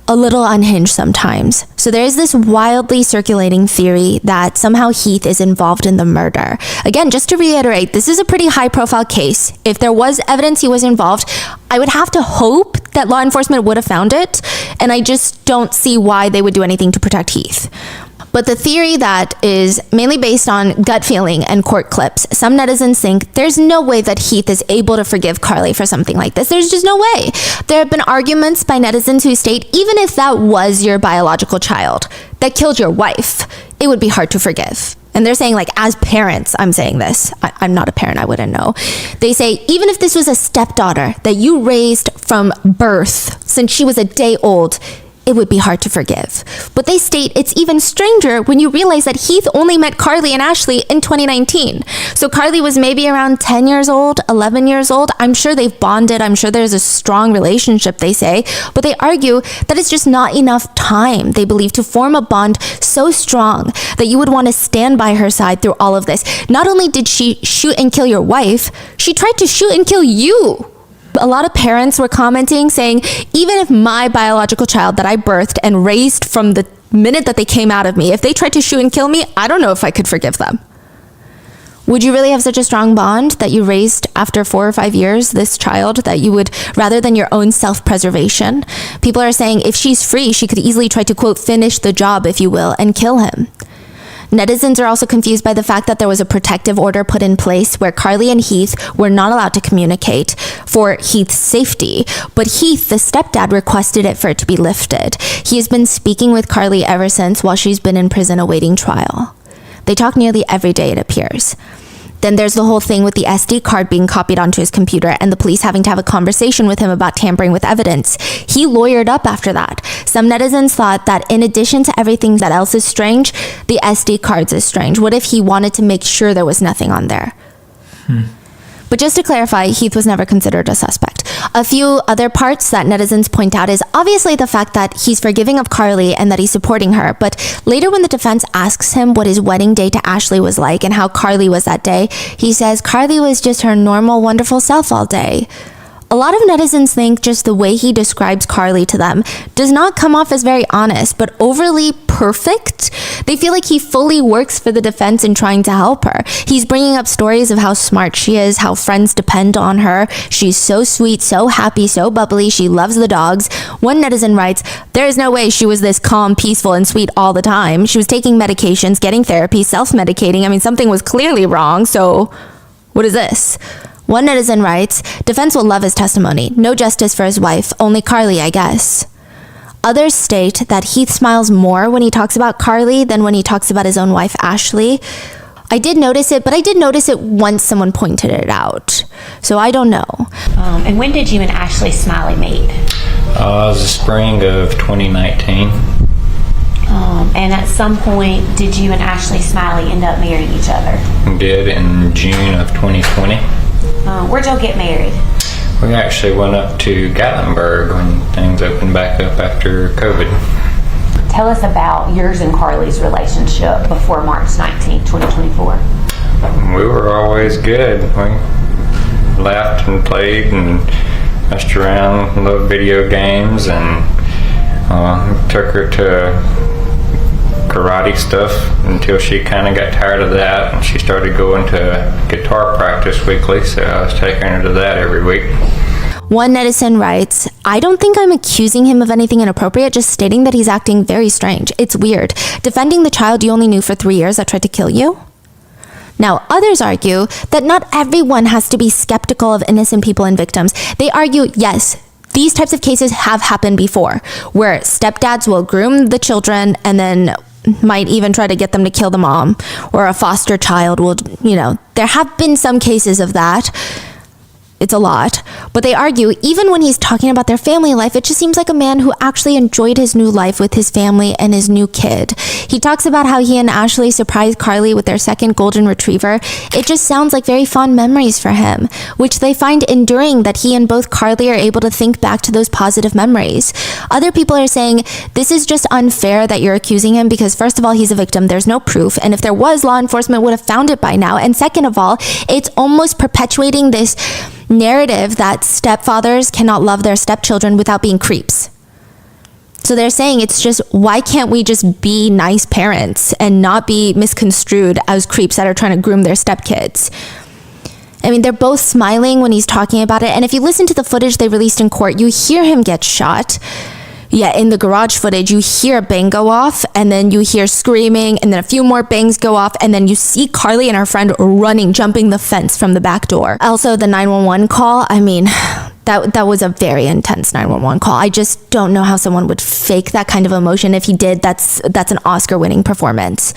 a little unhinged sometimes. So there is this wildly circulating theory that somehow Heath is involved in the murder. Again, just to reiterate, this is a pretty high-profile case. If there was evidence he was involved, I would have to hope that law enforcement would have found it, and I just don't see why they would do anything to protect Heath. But the theory that is mainly based on gut feeling and court clips, some netizens think there's no way that Heath is able to forgive Carly for something like this. There's just no way. There have been arguments by netizens who state even if that was your biological child that killed your wife, it would be hard to forgive. And they're saying, like, as parents, I'm saying this. I'm not a parent, I wouldn't know. They say, even if this was a stepdaughter that you raised from birth since she was a day old, it would be hard to forgive. But they state it's even stranger when you realize that Heath only met Carly and Ashley in 2019. So Carly was maybe around 10 years old, 11 years old. I'm sure they've bonded. I'm sure there's a strong relationship, they say. But they argue that it's just not enough time, they believe, to form a bond so strong that you would want to stand by her side through all of this. Not only did she shoot and kill your wife, she tried to shoot and kill you. a lot of parents were commenting saying, even if my biological child that I birthed and raised from the minute that they came out of me, if they tried to shoot and kill me, I don't know if I could forgive them. Would you really have such a strong bond that you raised after 4 or 5 years, this child, that you would, rather than your own self-preservation? People are saying if she's free, she could easily try to, quote, finish the job, if you will, and kill him. Netizens are also confused by the fact that there was a protective order put in place where Carly and Heath were not allowed to communicate for Heath's safety, but Heath, the stepdad, requested it for it to be lifted. He has been speaking with Carly ever since while she's been in prison awaiting trial. They talk nearly every day, it appears. Then there's the whole thing with the SD card being copied onto his computer and the police having to have a conversation with him about tampering with evidence. He lawyered up after that. Some netizens thought that in addition to everything that else is strange, the SD cards is strange. What if he wanted to make sure there was nothing on there? But just to clarify, Heath was never considered a suspect. A few other parts that netizens point out is obviously the fact that he's forgiving of Carly and that he's supporting her. But later when the defense asks him what his wedding day to Ashley was like and how Carly was that day, he says Carly was just her normal, wonderful self all day. A lot of netizens think just the way he describes Carly to them does not come off as very honest, but overly perfect. They feel like he fully works for the defense in trying to help her. He's bringing up stories of how smart she is, how friends depend on her. She's so sweet, so happy, so bubbly. She loves the dogs. One netizen writes, there is no way she was this calm, peaceful, and sweet all the time. She was taking medications, getting therapy, self-medicating. I mean, something was clearly wrong, so what is this? One netizen writes, defense will love his testimony. No justice for his wife, only Carly, I guess. Others state that Heath smiles more when he talks about Carly than when he talks about his own wife, Ashley. I did notice it, but I did notice it once someone pointed it out. So I don't know. And when did you and Ashley Smiley meet? It was the spring of 2019. And at some point, did you and Ashley Smiley end up marrying each other? We did in June of 2020. Where'd y'all get married? We actually went up to Gatlinburg when things opened back up after COVID. Tell us about yours and Carly's relationship before March 19, 2024. We were always good. We laughed and played and messed around, loved video games, and took her to karate stuff until she kind of got tired of that, and she started going to guitar practice weekly, so I was taking her to that every week. One netizen writes, I don't think I'm accusing him of anything inappropriate, just stating that he's acting very strange. It's weird. Defending the child you only knew for 3 years that tried to kill you? Now, others argue that not everyone has to be skeptical of innocent people and victims. They argue, yes, these types of cases have happened before, where stepdads will groom the children and then might even try to get them to kill the mom, or a foster child will, there have been some cases of that. It's a lot. But they argue, even when he's talking about their family life, it just seems like a man who actually enjoyed his new life with his family and his new kid. He talks about how he and Ashley surprised Carly with their second golden retriever. It just sounds like very fond memories for him, which they find enduring that he and both Carly are able to think back to those positive memories. Other people are saying, this is just unfair that you're accusing him because first of all, he's a victim. There's no proof. And if there was, law enforcement would have found it by now. And second of all, it's almost perpetuating this narrative that stepfathers cannot love their stepchildren without being creeps. So they're saying it's just, why can't we just be nice parents and not be misconstrued as creeps that are trying to groom their stepkids? I mean, they're both smiling when he's talking about it. And if you listen to the footage they released in court, you hear him get shot. Yeah, in the garage footage, you hear a bang go off, and then you hear screaming, and then a few more bangs go off, and then you see Carly and her friend running, jumping the fence from the back door. Also, the 911 call, I mean, that was a very intense 911 call. I just don't know how someone would fake that kind of emotion. If he did, that's an Oscar-winning performance.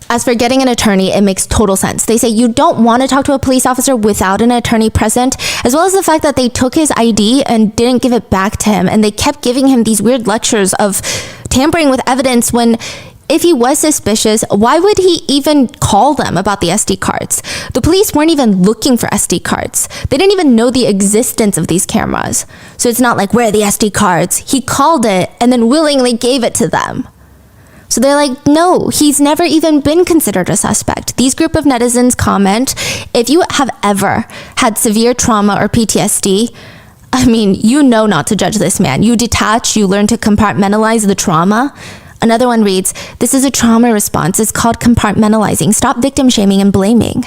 As for getting an attorney, it makes total sense. They say you don't want to talk to a police officer without an attorney present, as well as the fact that they took his ID and didn't give it back to him, and they kept giving him these weird lectures of tampering with evidence when, if he was suspicious, why would he even call them about the SD cards? The police weren't even looking for SD cards. They didn't even know the existence of these cameras. So it's not like, where are the SD cards? He called it and then willingly gave it to them. So they're like, no, he's never even been considered a suspect. These group of netizens comment, if you have ever had severe trauma or PTSD, I mean, you know not to judge this man. You detach, you learn to compartmentalize the trauma. Another one reads, this is a trauma response. It's called compartmentalizing. Stop victim shaming and blaming.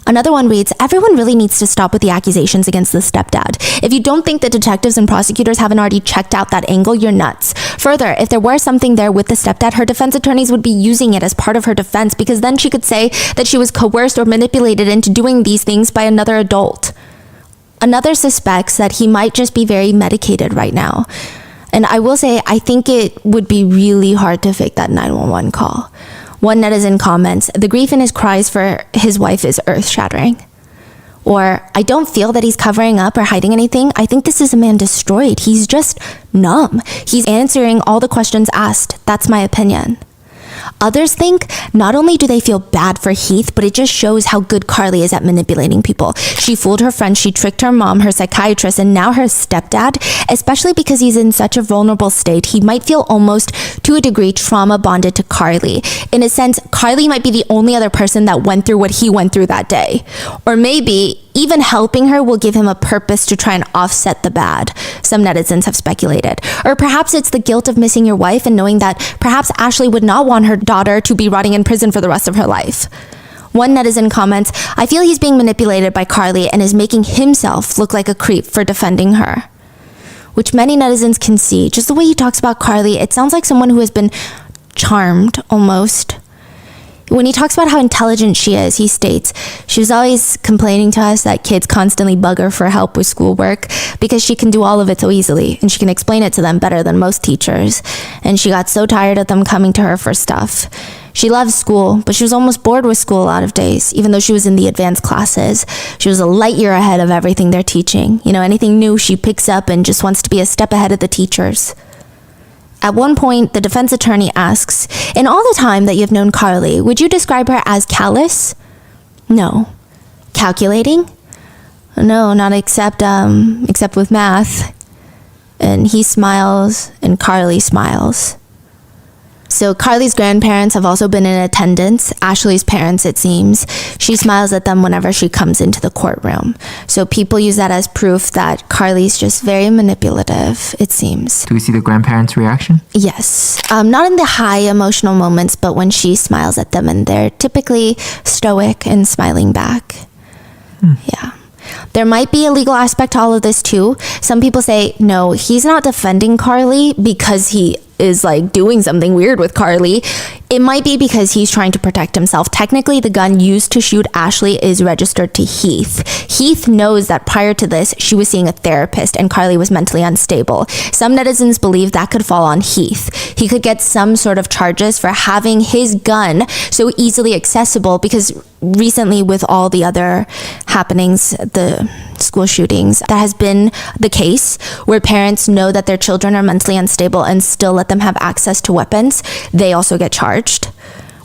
Another one reads, everyone really needs to stop with the accusations against the stepdad. If you don't think the detectives and prosecutors haven't already checked out that angle, you're nuts. Further, if there were something there with the stepdad, her defense attorneys would be using it as part of her defense, because then she could say that she was coerced or manipulated into doing these things by another adult. Another suspects that he might just be very medicated right now. And I will say, I think it would be really hard to fake that 911 call. One netizen comments, the grief in his cries for his wife is earth-shattering. Or, I don't feel that he's covering up or hiding anything. I think this is a man destroyed. He's just numb. He's answering all the questions asked. That's my opinion. Others think not only do they feel bad for Heath, but it just shows how good Carly is at manipulating people. She fooled her friend, she tricked her mom, her psychiatrist, and now her stepdad, especially because he's in such a vulnerable state. He might feel almost, to a degree, trauma bonded to Carly. In a sense, Carly might be the only other person that went through what he went through that day. Or maybe even helping her will give him a purpose to try and offset the bad, some netizens have speculated. Or perhaps it's the guilt of missing your wife and knowing that perhaps Ashley would not want her daughter to be rotting in prison for the rest of her life. One netizen comments, I feel he's being manipulated by Carly and is making himself look like a creep for defending her. Which many netizens can see. Just the way he talks about Carly, it sounds like someone who has been charmed almost. When he talks about how intelligent she is, he states, she was always complaining to us that kids constantly bug her for help with schoolwork because she can do all of it so easily and she can explain it to them better than most teachers. And she got so tired of them coming to her for stuff. She loves school, but she was almost bored with school a lot of days, even though she was in the advanced classes. She was a light year ahead of everything they're teaching. You know, anything new she picks up and just wants to be a step ahead of the teachers. At one point, the defense attorney asks, in all the time that you've known Carly, would you describe her as callous? No. Calculating? No, not except with math. And he smiles, and Carly smiles. So Carly's grandparents have also been in attendance, Ashley's parents, it seems. She smiles at them whenever she comes into the courtroom. So people use that as proof that Carly's just very manipulative, it seems. Do we see the grandparents' reaction? Yes. Not in the high emotional moments, but when she smiles at them, and they're typically stoic and smiling back. Yeah. There might be a legal aspect to all of this too. Some people say, no, he's not defending Carly because he is like doing something weird with Carly. It might be because he's trying to protect himself. Technically, the gun used to shoot Ashley is registered to Heath. Heath knows that prior to this, she was seeing a therapist and Carly was mentally unstable. Some netizens believe that could fall on Heath. He could get some sort of charges for having his gun so easily accessible, because recently with all the other happenings, the school shootings, that has been the case where parents know that their children are mentally unstable and still let them have access to weapons. They also get charged,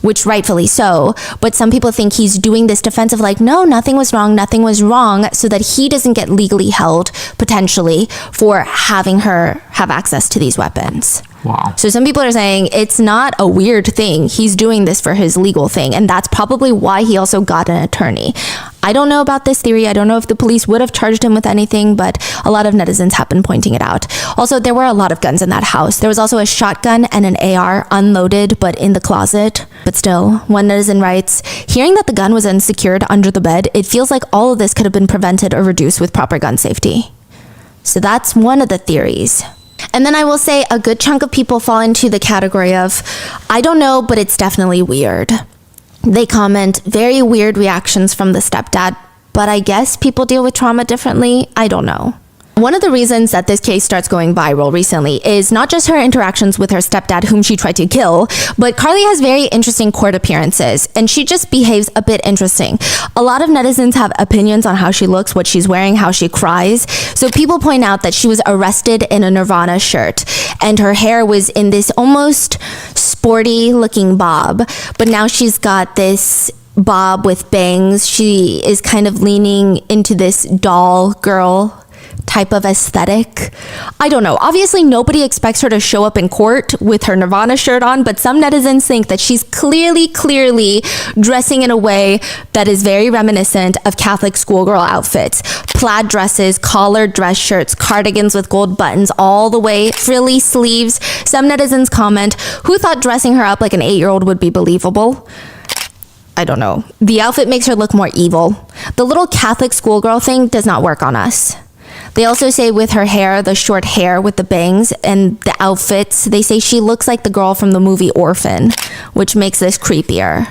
which rightfully so. But some people think he's doing this defense of like, no, nothing was wrong, so that he doesn't get legally held potentially for having her have access to these weapons. Wow. So some people are saying it's not a weird thing. He's doing this for his legal thing. And that's probably why he also got an attorney. I don't know about this theory. I don't know if the police would have charged him with anything, but a lot of netizens have been pointing it out. Also, there were a lot of guns in that house. There was also a shotgun and an AR, unloaded, but in the closet. But still, one netizen writes, hearing that the gun was unsecured under the bed, it feels like all of this could have been prevented or reduced with proper gun safety. So that's one of the theories. And then I will say a good chunk of people fall into the category of, I don't know, but it's definitely weird. They comment, very weird reactions from the stepdad, but I guess people deal with trauma differently. I don't know. One of the reasons that this case starts going viral recently is not just her interactions with her stepdad, whom she tried to kill, but Carly has very interesting court appearances, and she just behaves a bit interesting. A lot of netizens have opinions on how she looks, what she's wearing, how she cries. So people point out that she was arrested in a Nirvana shirt, and her hair was in this almost sporty looking bob, but now she's got this bob with bangs. She is kind of leaning into this doll girl type of aesthetic. I don't know. Obviously, nobody expects her to show up in court with her Nirvana shirt on, but some netizens think that she's clearly dressing in a way that is very reminiscent of Catholic schoolgirl outfits. Plaid dresses, collared dress shirts, cardigans with gold buttons all the way, frilly sleeves. Some netizens comment, who thought dressing her up like an 8-year-old would be believable? I don't know. The outfit makes her look more evil. The little Catholic schoolgirl thing does not work on us. They also say with her hair, the short hair with the bangs and the outfits, they say she looks like the girl from the movie Orphan, which makes this creepier.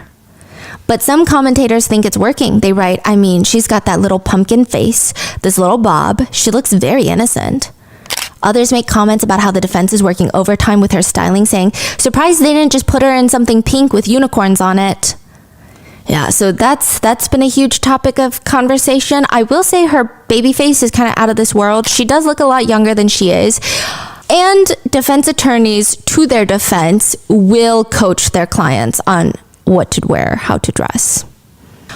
But some commentators think it's working. They write, I mean, she's got that little pumpkin face, this little bob. She looks very innocent. Others make comments about how the defense is working overtime with her styling, saying, surprised they didn't just put her in something pink with unicorns on it. Yeah, so that's been a huge topic of conversation. I will say her baby face is kind of out of this world. She does look a lot younger than she is. And defense attorneys, to their defense, will coach their clients on what to wear, how to dress.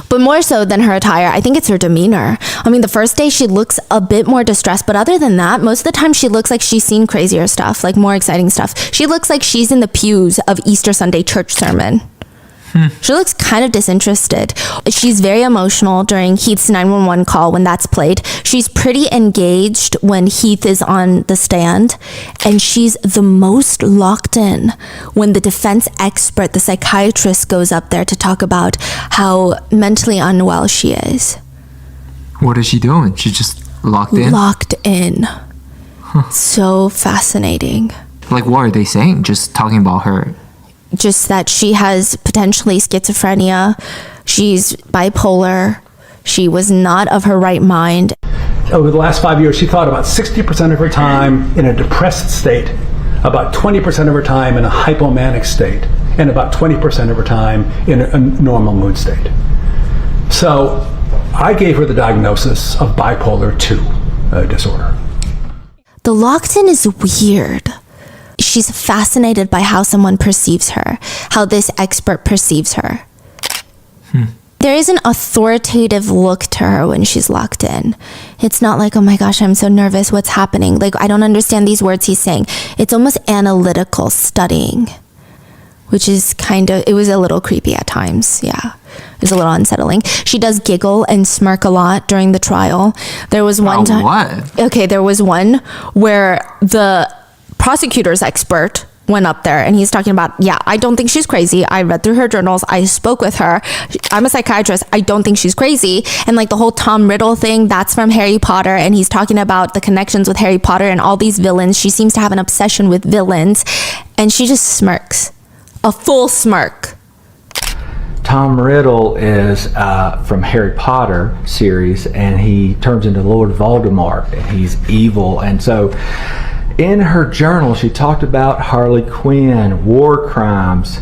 But more so than her attire, I think it's her demeanor. I mean, the first day she looks a bit more distressed, but other than that, most of the time she looks like she's seen crazier stuff, like more exciting stuff. She looks like she's in the pews of Easter Sunday church sermon. She looks kind of disinterested. She's very emotional during Heath's 911 call when that's played. She's pretty engaged when Heath is on the stand. And she's the most locked in when the defense expert, the psychiatrist, goes up there to talk about how mentally unwell she is. What is she doing? She's just locked in? Locked in. So fascinating. Like, what are they saying? Just talking about her? Just that she has potentially schizophrenia, she's bipolar, she was not of her right mind. Over the last 5 years, she thought about 60% of her time in a depressed state, about 20% of her time in a hypomanic state, and about 20% of her time in a normal mood state. So I gave her the diagnosis of bipolar 2 disorder. The locked-in is weird. She's fascinated by how someone perceives her, how this expert perceives her. There is an authoritative look to her when she's locked in. It's not like, oh my gosh, I'm so nervous, what's happening? Like, I don't understand these words he's saying. It's almost analytical studying, which is it was a little creepy at times, yeah. It was a little unsettling. She does giggle and smirk a lot during the trial. There was one time... What? Okay, there was one where the prosecutor's expert went up there and he's talking about, yeah, I don't think she's crazy. I read through her journals. I spoke with her. I'm a psychiatrist. I don't think she's crazy. And like the whole Tom Riddle thing, that's from Harry Potter. And he's talking about the connections with Harry Potter and all these villains. She seems to have an obsession with villains. And she just smirks. A full smirk. Tom Riddle is from Harry Potter series, and he turns into Lord Voldemort, and he's evil. And so in her journal, she talked about Harley Quinn, war crimes,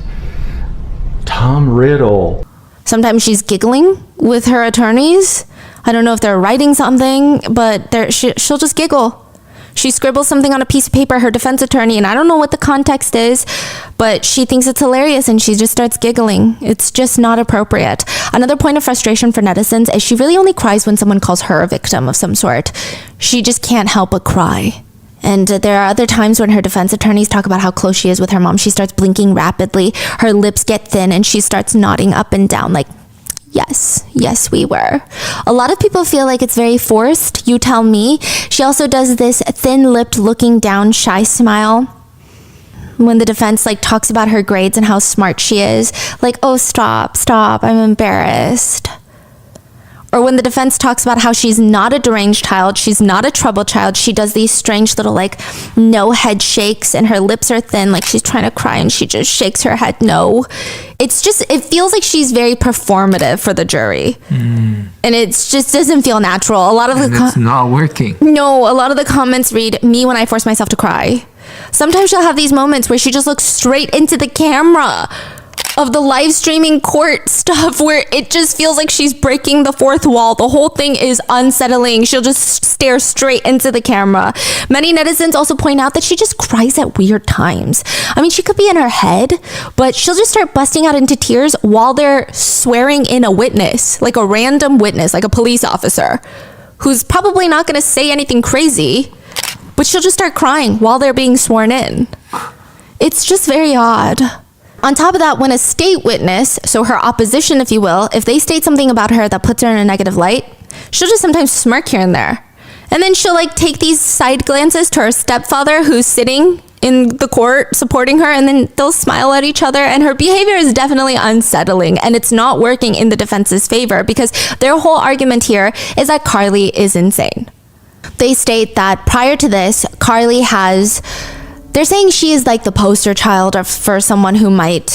Tom Riddle. Sometimes she's giggling with her attorneys. I don't know if they're writing something, but she'll just giggle. She scribbles something on a piece of paper, her defense attorney, and I don't know what the context is, but she thinks it's hilarious and she just starts giggling. It's just not appropriate. Another point of frustration for netizens is she really only cries when someone calls her a victim of some sort. She just can't help but cry. And there are other times when her defense attorneys talk about how close she is with her mom. She starts blinking rapidly, her lips get thin, and she starts nodding up and down like, yes, we were. A lot of people feel like it's very forced. You tell me. She also does this thin-lipped, looking down, shy smile. When the defense talks about her grades and how smart she is, like, oh, stop, I'm embarrassed. Or when the defense talks about how she's not a deranged child, she's not a troubled child, she does these strange little no head shakes and her lips are thin, like she's trying to cry and she just shakes her head no. It feels like she's very performative for the jury. And it just doesn't feel natural. A lot of it's not working. No, a lot of the comments read, me when I force myself to cry. Sometimes she'll have these moments where she just looks straight into the camera of the live streaming court stuff where it just feels like she's breaking the fourth wall. The whole thing is unsettling. She'll just stare straight into the camera. Many netizens also point out that she just cries at weird times. I mean, she could be in her head, but she'll just start busting out into tears while they're swearing in a witness, like a random witness, like a police officer who's probably not going to say anything crazy, but she'll just start crying while they're being sworn in. It's just very odd. On top of that, when a state witness, so her opposition, if you will, if they state something about her that puts her in a negative light, she'll just sometimes smirk here and there. And then she'll like take these side glances to her stepfather who's sitting in the court supporting her, and then they'll smile at each other, and her behavior is definitely unsettling, and it's not working in the defense's favor because their whole argument here is that Carly is insane. They state that prior to this, they're saying she is like the poster child for someone who might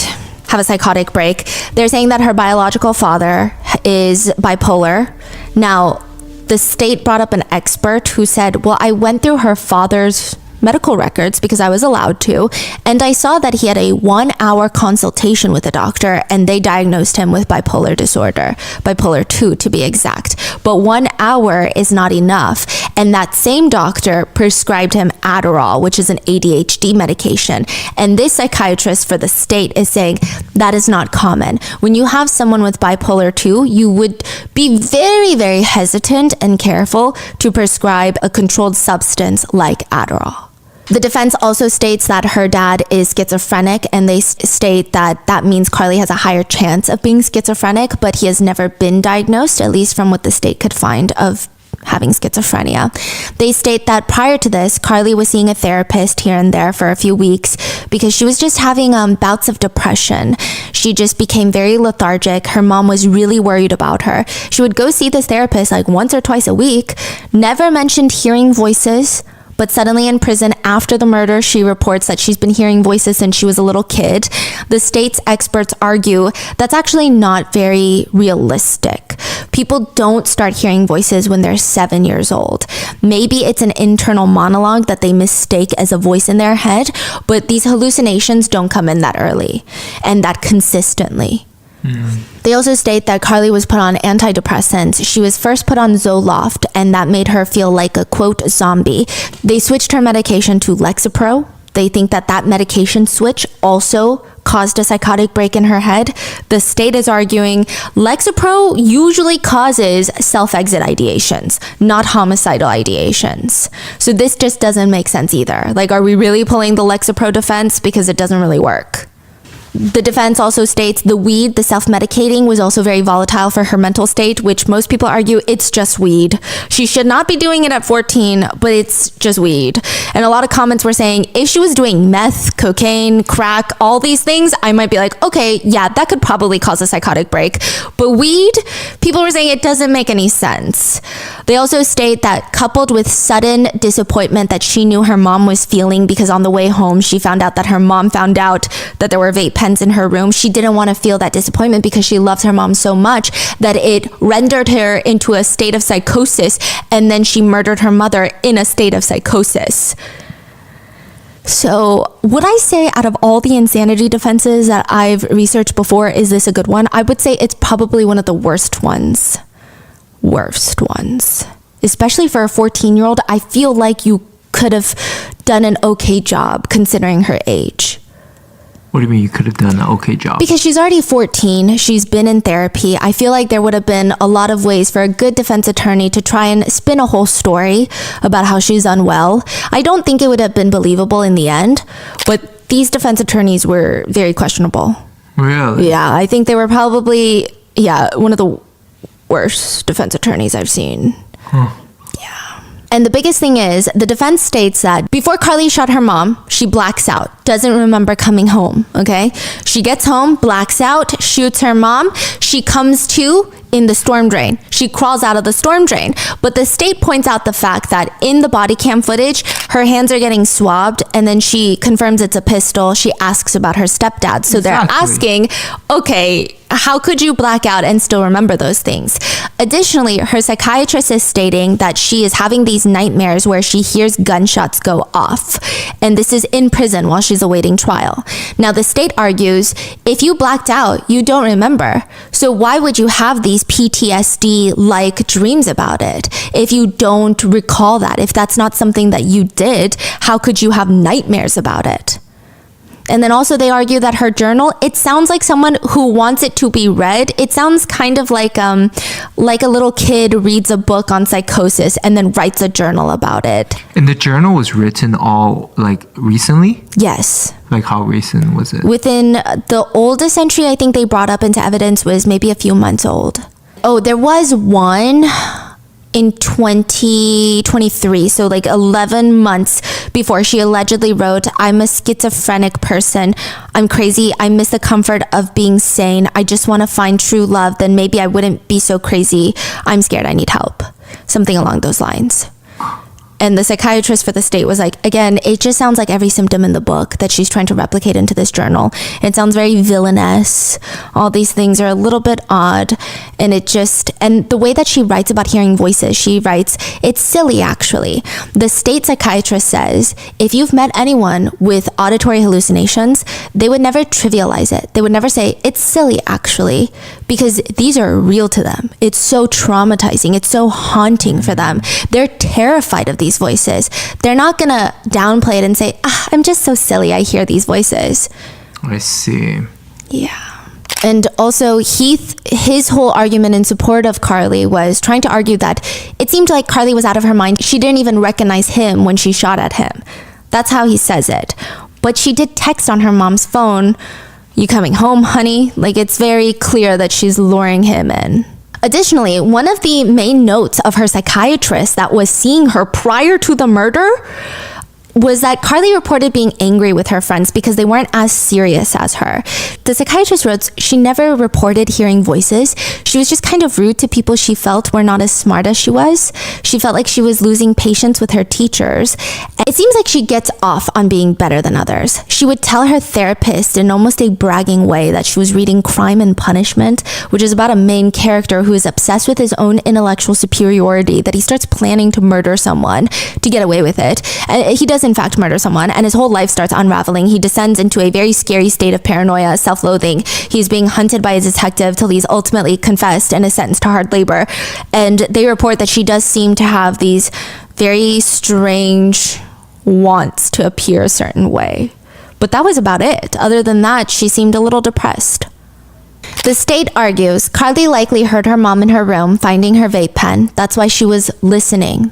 have a psychotic break. They're saying that her biological father is bipolar. Now, the state brought up an expert who said, well, I went through her father's medical records because I was allowed to, and I saw that he had a 1-hour consultation with a doctor, and they diagnosed him with bipolar disorder, bipolar 2 to be exact. But 1 hour is not enough, and that same doctor prescribed him Adderall, which is an ADHD medication, and this psychiatrist for the state is saying that is not common. When you have someone with bipolar 2, you would be very, very hesitant and careful to prescribe a controlled substance like Adderall. The defense also states that her dad is schizophrenic, and they state that that means Carly has a higher chance of being schizophrenic, but he has never been diagnosed, at least from what the state could find, of having schizophrenia. They state that prior to this, Carly was seeing a therapist here and there for a few weeks because she was just having bouts of depression. She just became very lethargic. Her mom was really worried about her. She would go see this therapist like once or twice a week, never mentioned hearing voices, but suddenly in prison after the murder, she reports that she's been hearing voices since she was a little kid. The state's experts argue that's actually not very realistic. People don't start hearing voices when they're 7 years old. Maybe it's an internal monologue that they mistake as a voice in their head, but these hallucinations don't come in that early and that consistently. They also state that Carly was put on antidepressants. She was first put on Zoloft, and that made her feel like a, quote, zombie. They switched her medication to Lexapro. They think that that medication switch also caused a psychotic break in her head. The state is arguing Lexapro usually causes self-exit ideations, not homicidal ideations. So this just doesn't make sense either. Like, are we really pulling the Lexapro defense? Because it doesn't really work. The defense also states the weed, the self-medicating, was also very volatile for her mental state, which most people argue it's just weed. She should not be doing it at 14, but it's just weed. And a lot of comments were saying if she was doing meth, cocaine, crack, all these things, I might be like, okay, yeah, that could probably cause a psychotic break. But weed, people were saying it doesn't make any sense. They also state that coupled with sudden disappointment that she knew her mom was feeling because on the way home, she found out that her mom found out that there were vape pens in her room. She didn't want to feel that disappointment because she loves her mom so much that it rendered her into a state of psychosis, and then she murdered her mother in a state of psychosis. So would I say out of all the insanity defenses that I've researched before, is this a good one? I would say it's probably one of the worst ones. Especially for a 14-year-old, I feel like you could have done an okay job considering her age. What do you mean you could have done an okay job? Because she's already 14, she's been in therapy. I feel like there would have been a lot of ways for a good defense attorney to try and spin a whole story about how she's unwell. I don't think it would have been believable in the end, but these defense attorneys were very questionable. Really? Yeah, I think they were probably, one of the worst defense attorneys I've seen. And the biggest thing is, the defense states that before Carly shot her mom, she blacks out, doesn't remember coming home, okay? She gets home, blacks out, shoots her mom. She comes to in the storm drain. She crawls out of the storm drain. But the state points out the fact that in the body cam footage, her hands are getting swabbed, and then she confirms it's a pistol. She asks about her stepdad. So they're asking, okay, how could you black out and still remember those things? Additionally, her psychiatrist is stating that she is having these nightmares where she hears gunshots go off. And this is in prison while she's awaiting trial. Now, the state argues, if you blacked out, you don't remember. So why would you have these PTSD-like dreams about it? If you don't recall that, if that's not something that you did, how could you have nightmares about it? And then also they argue that her journal, it sounds like someone who wants it to be read. It sounds kind of like a little kid reads a book on psychosis and then writes a journal about it. And the journal was written all like recently? Yes. Like how recent was it? Within the oldest entry I think they brought up into evidence was maybe a few months old. Oh, there was one in 2023, so like 11 months before, she allegedly wrote, "I'm a schizophrenic person. I'm crazy. I miss the comfort of being sane. I just want to find true love. Then maybe I wouldn't be so crazy. I'm scared. I need help." Something along those lines. And the psychiatrist for the state was like, again, it just sounds like every symptom in the book that she's trying to replicate into this journal. It sounds very villainous. All these things are a little bit odd. And and the way that she writes about hearing voices, she writes, "It's silly, actually." The state psychiatrist says, if you've met anyone with auditory hallucinations, they would never trivialize it. They would never say, "It's silly, actually," because these are real to them. It's so traumatizing. It's so haunting for them. They're terrified of these voices. They're not gonna downplay it and say, "I'm just so silly, I hear these voices." I see. Yeah. And also his whole argument in support of Carly was trying to argue that it seemed like Carly was out of her mind. She didn't even recognize him when she shot at him. That's how he says it. But she did text on her mom's phone, "You coming home, honey?" Like, it's very clear that she's luring him in. Additionally, one of the main notes of her psychiatrist that was seeing her prior to the murder was that Carly reported being angry with her friends because they weren't as serious as her. The psychiatrist wrote she never reported hearing voices. She was just kind of rude to people she felt were not as smart as she was. She felt like she was losing patience with her teachers. It seems like she gets off on being better than others. She would tell her therapist in almost a bragging way that she was reading Crime and Punishment, which is about a main character who is obsessed with his own intellectual superiority, that he starts planning to murder someone to get away with it. And he does in fact murder someone, and his whole life starts unraveling. He descends into a very scary state of paranoia, self-loathing. He's being hunted by a detective till he's ultimately confessed and is sentenced to hard labor. And they report that she does seem to have these very strange wants to appear a certain way. But that was about it. Other than that, she seemed a little depressed. The state argues Carly likely heard her mom in her room finding her vape pen. That's why she was listening.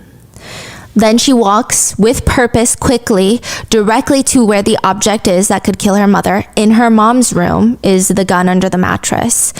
Then she walks with purpose quickly directly to where the object is that could kill her mother. In her mom's room is the gun under the mattress.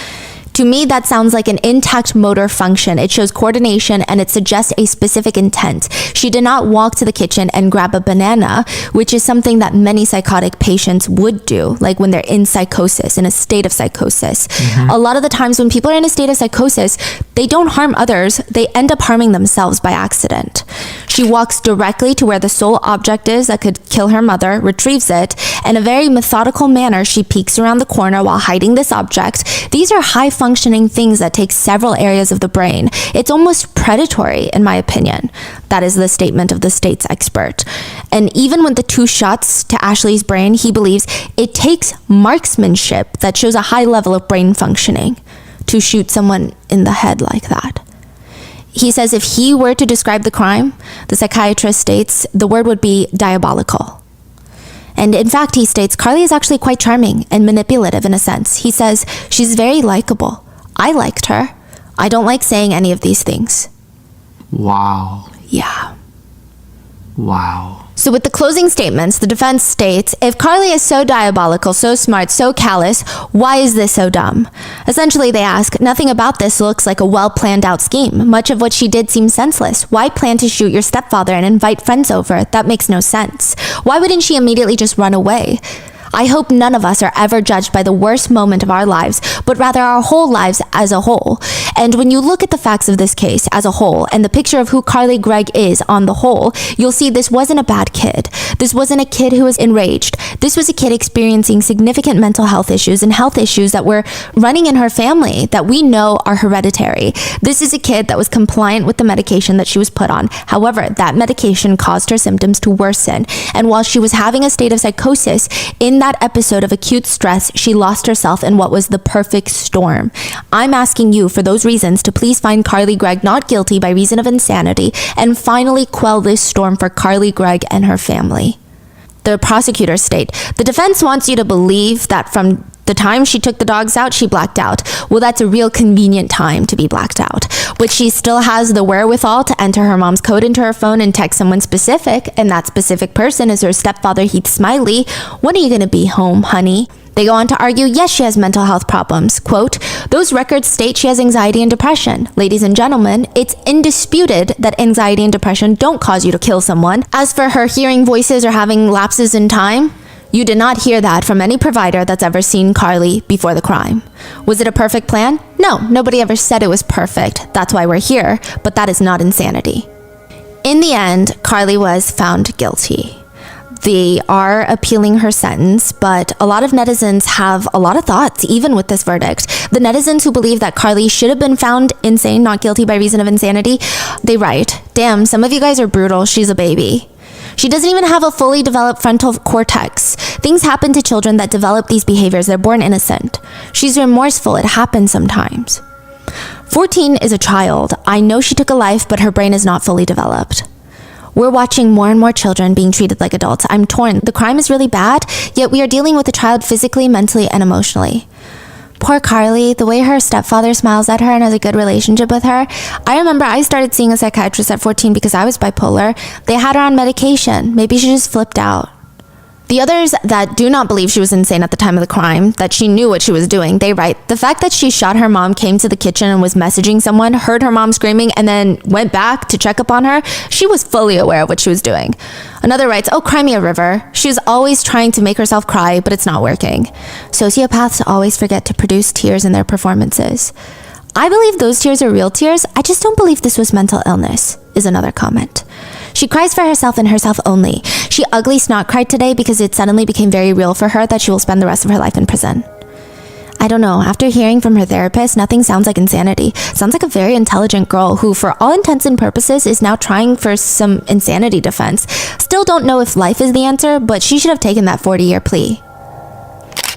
To me, that sounds like an intact motor function. It shows coordination and it suggests a specific intent. She did not walk to the kitchen and grab a banana, which is something that many psychotic patients would do, like when they're in psychosis, in a state of psychosis. A lot of the times when people are in a state of psychosis, they don't harm others, they end up harming themselves by accident. She walks directly to where the sole object is that could kill her mother, retrieves it. In a very methodical manner, she peeks around the corner while hiding this object. These are high-functioning things that take several areas of the brain. It's almost predatory, in my opinion. That is the statement of the state's expert. And even with the 2 shots to Ashley's brain, he believes it takes marksmanship that shows a high level of brain functioning to shoot someone in the head like that. He says if he were to describe the crime, the psychiatrist states the word would be diabolical. And in fact, he states Carly is actually quite charming and manipulative in a sense. He says she's very likable. I liked her. I don't like saying any of these things. Wow. Yeah. Wow. So with the closing statements, the defense states, if Carly is so diabolical, so smart, so callous, why is this so dumb? Essentially, they ask, nothing about this looks like a well-planned out scheme. Much of what she did seems senseless. Why plan to shoot your stepfather and invite friends over? That makes no sense. Why wouldn't she immediately just run away? I hope none of us are ever judged by the worst moment of our lives, but rather our whole lives as a whole. And when you look at the facts of this case as a whole and the picture of who Carly Gregg is on the whole, you'll see this wasn't a bad kid. This wasn't a kid who was enraged. This was a kid experiencing significant mental health issues and health issues that were running in her family that we know are hereditary. This is a kid that was compliant with the medication that she was put on. However, that medication caused her symptoms to worsen. And while she was having a state of psychosis, in that episode of acute stress, she lost herself in what was the perfect storm. I'm asking you, for those reasons, to please find Carly Gregg not guilty by reason of insanity and finally quell this storm for Carly Gregg and her family. The prosecutors state, the defense wants you to believe that from the time she took the dogs out, she blacked out. Well, that's a real convenient time to be blacked out. But she still has the wherewithal to enter her mom's code into her phone and text someone specific, and that specific person is her stepfather, Heath Smiley. When are you going to be home, honey? They go on to argue, yes, she has mental health problems. Quote, those records state she has anxiety and depression. Ladies and gentlemen, it's indisputed that anxiety and depression don't cause you to kill someone. As for her hearing voices or having lapses in time, you did not hear that from any provider that's ever seen Carly before the crime. Was it a perfect plan? No, nobody ever said it was perfect. That's why we're here, but that is not insanity. In the end, Carly was found guilty. They are appealing her sentence, but a lot of netizens have a lot of thoughts, even with this verdict. The netizens who believe that Carly should have been found insane, not guilty by reason of insanity, they write, damn, some of you guys are brutal, she's a baby. She doesn't even have a fully developed frontal cortex. Things happen to children that develop these behaviors. They're born innocent. She's remorseful. It happens sometimes. 14 is a child. I know she took a life, but her brain is not fully developed. We're watching more and more children being treated like adults. I'm torn. The crime is really bad, yet we are dealing with a child physically, mentally, and emotionally. Poor Carly, the way her stepfather smiles at her and has a good relationship with her. I remember I started seeing a psychiatrist at 14 because I was bipolar. They had her on medication. Maybe she just flipped out. The others that do not believe she was insane at the time of the crime, that she knew what she was doing, they write, the fact that she shot her mom, came to the kitchen and was messaging someone, heard her mom screaming, and then went back to check up on her, she was fully aware of what she was doing. Another writes, oh, cry me a river. She was always trying to make herself cry, but it's not working. Sociopaths always forget to produce tears in their performances. I believe those tears are real tears. I just don't believe this was mental illness, is another comment. She cries for herself and herself only. She ugly snot cried today because it suddenly became very real for her that she will spend the rest of her life in prison. I don't know, after hearing from her therapist, nothing sounds like insanity. Sounds like a very intelligent girl who, for all intents and purposes, is now trying for some insanity defense. Still don't know if life is the answer, but she should have taken that 40-year plea.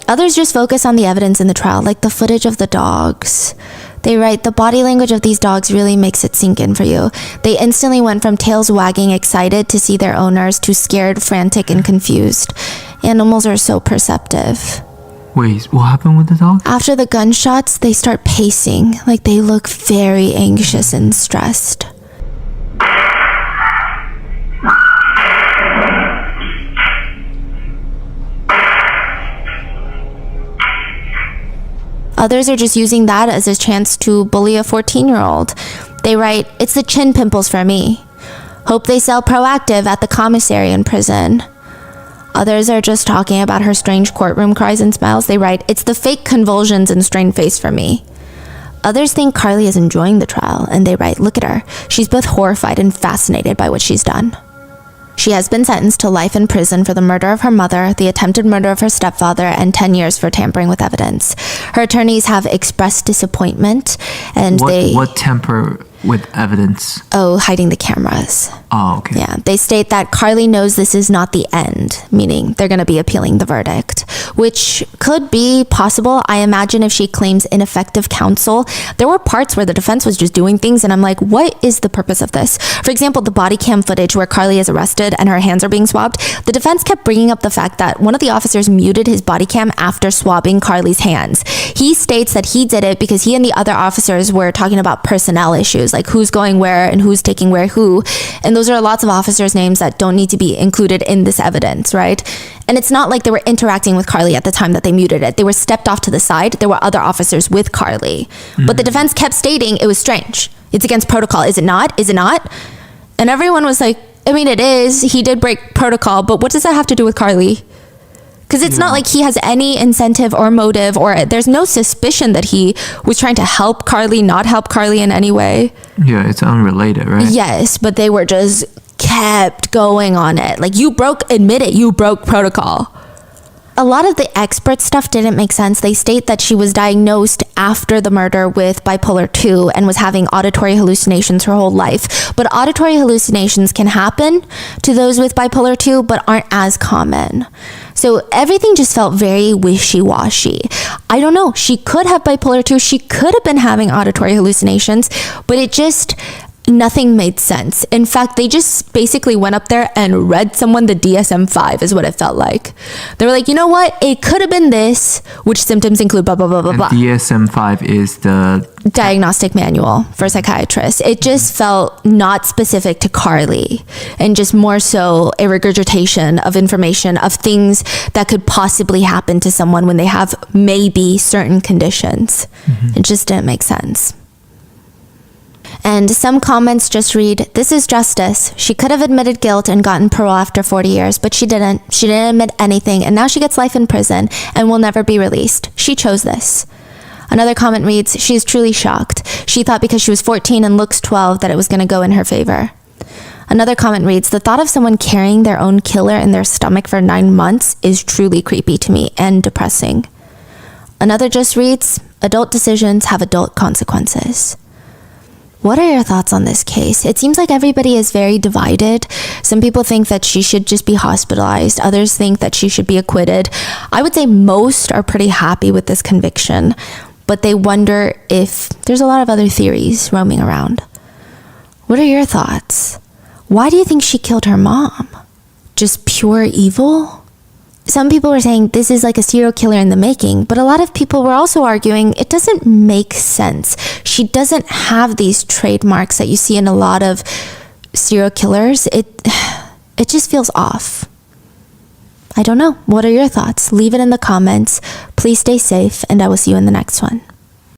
Others just focus on the evidence in the trial, like the footage of the dogs. They write, the body language of these dogs really makes it sink in for you. They instantly went from tails wagging excited to see their owners to scared, frantic, and confused. Animals are so perceptive. Wait, what happened with the dog? After the gunshots, they start pacing, like they look very anxious and stressed. Others are just using that as a chance to bully a 14-year-old. They write, it's the chin pimples for me. Hope they sell Proactive at the commissary in prison. Others are just talking about her strange courtroom cries and smiles. They write, it's the fake convulsions and strained face for me. Others think Carly is enjoying the trial, and they write, look at her. She's both horrified and fascinated by what she's done. She has been sentenced to life in prison for the murder of her mother, the attempted murder of her stepfather, and 10 years for tampering with evidence. Her attorneys have expressed disappointment, and What temper with evidence? Oh, hiding the cameras. Oh, okay. Yeah, they state that Carly knows this is not the end, meaning they're going to be appealing the verdict, which could be possible. I imagine if she claims ineffective counsel, there were parts where the defense was just doing things, and I'm like, what is the purpose of this? For example, the body cam footage where Carly is arrested and her hands are being swabbed, the defense kept bringing up the fact that one of the officers muted his body cam after swabbing Carly's hands. He states that he did it because he and the other officers were talking about personnel issues, like who's going where and who's taking where who, and those are lots of officers' names that don't need to be included in this evidence, right? And it's not like they were interacting with Carly at the time that they muted it. They were stepped off to the side. There were other officers with Carly. But the defense kept stating it was strange. It's against protocol. Is it not? Is it not? And everyone was like, I mean, it is. He did break protocol, but what does that have to do with Carly? Because it's not like he has any incentive or motive, or there's no suspicion that he was trying to help Carly, not help Carly in any way. Yeah, it's unrelated, right? Yes, but they were just kept going on it. Like, admit it, you broke protocol. A lot of the expert stuff didn't make sense. They state that she was diagnosed after the murder with bipolar 2 and was having auditory hallucinations her whole life. But auditory hallucinations can happen to those with bipolar 2, but aren't as common. So everything just felt very wishy-washy. I don't know. She could have bipolar 2. She could have been having auditory hallucinations, but it just nothing made sense. In fact, they just basically went up there and read someone the DSM-5 is what it felt like. They were like, you know what? It could have been this, which symptoms include blah, blah, blah, blah, blah. DSM-5 is the diagnostic manual for psychiatrists. It just felt not specific to Carly and just more so a regurgitation of information of things that could possibly happen to someone when they have maybe certain conditions. It just didn't make sense. And some comments just read, this is justice. She could have admitted guilt and gotten parole after 40 years, but she didn't. She didn't admit anything, and now she gets life in prison and will never be released. She chose this. Another comment reads, she is truly shocked. She thought because she was 14 and looks 12 that it was going to go in her favor. Another comment reads, the thought of someone carrying their own killer in their stomach for 9 months is truly creepy to me and depressing. Another just reads, adult decisions have adult consequences. What are your thoughts on this case? It seems like everybody is very divided. Some people think that she should just be hospitalized. Others think that she should be acquitted. I would say most are pretty happy with this conviction, but they wonder if there's a lot of other theories roaming around. What are your thoughts? Why do you think she killed her mom? Just pure evil? Some people were saying this is like a serial killer in the making, but a lot of people were also arguing it doesn't make sense. She doesn't have these trademarks that you see in a lot of serial killers. It just feels off. I don't know. What are your thoughts? Leave it in the comments. Please stay safe, and I will see you in the next one.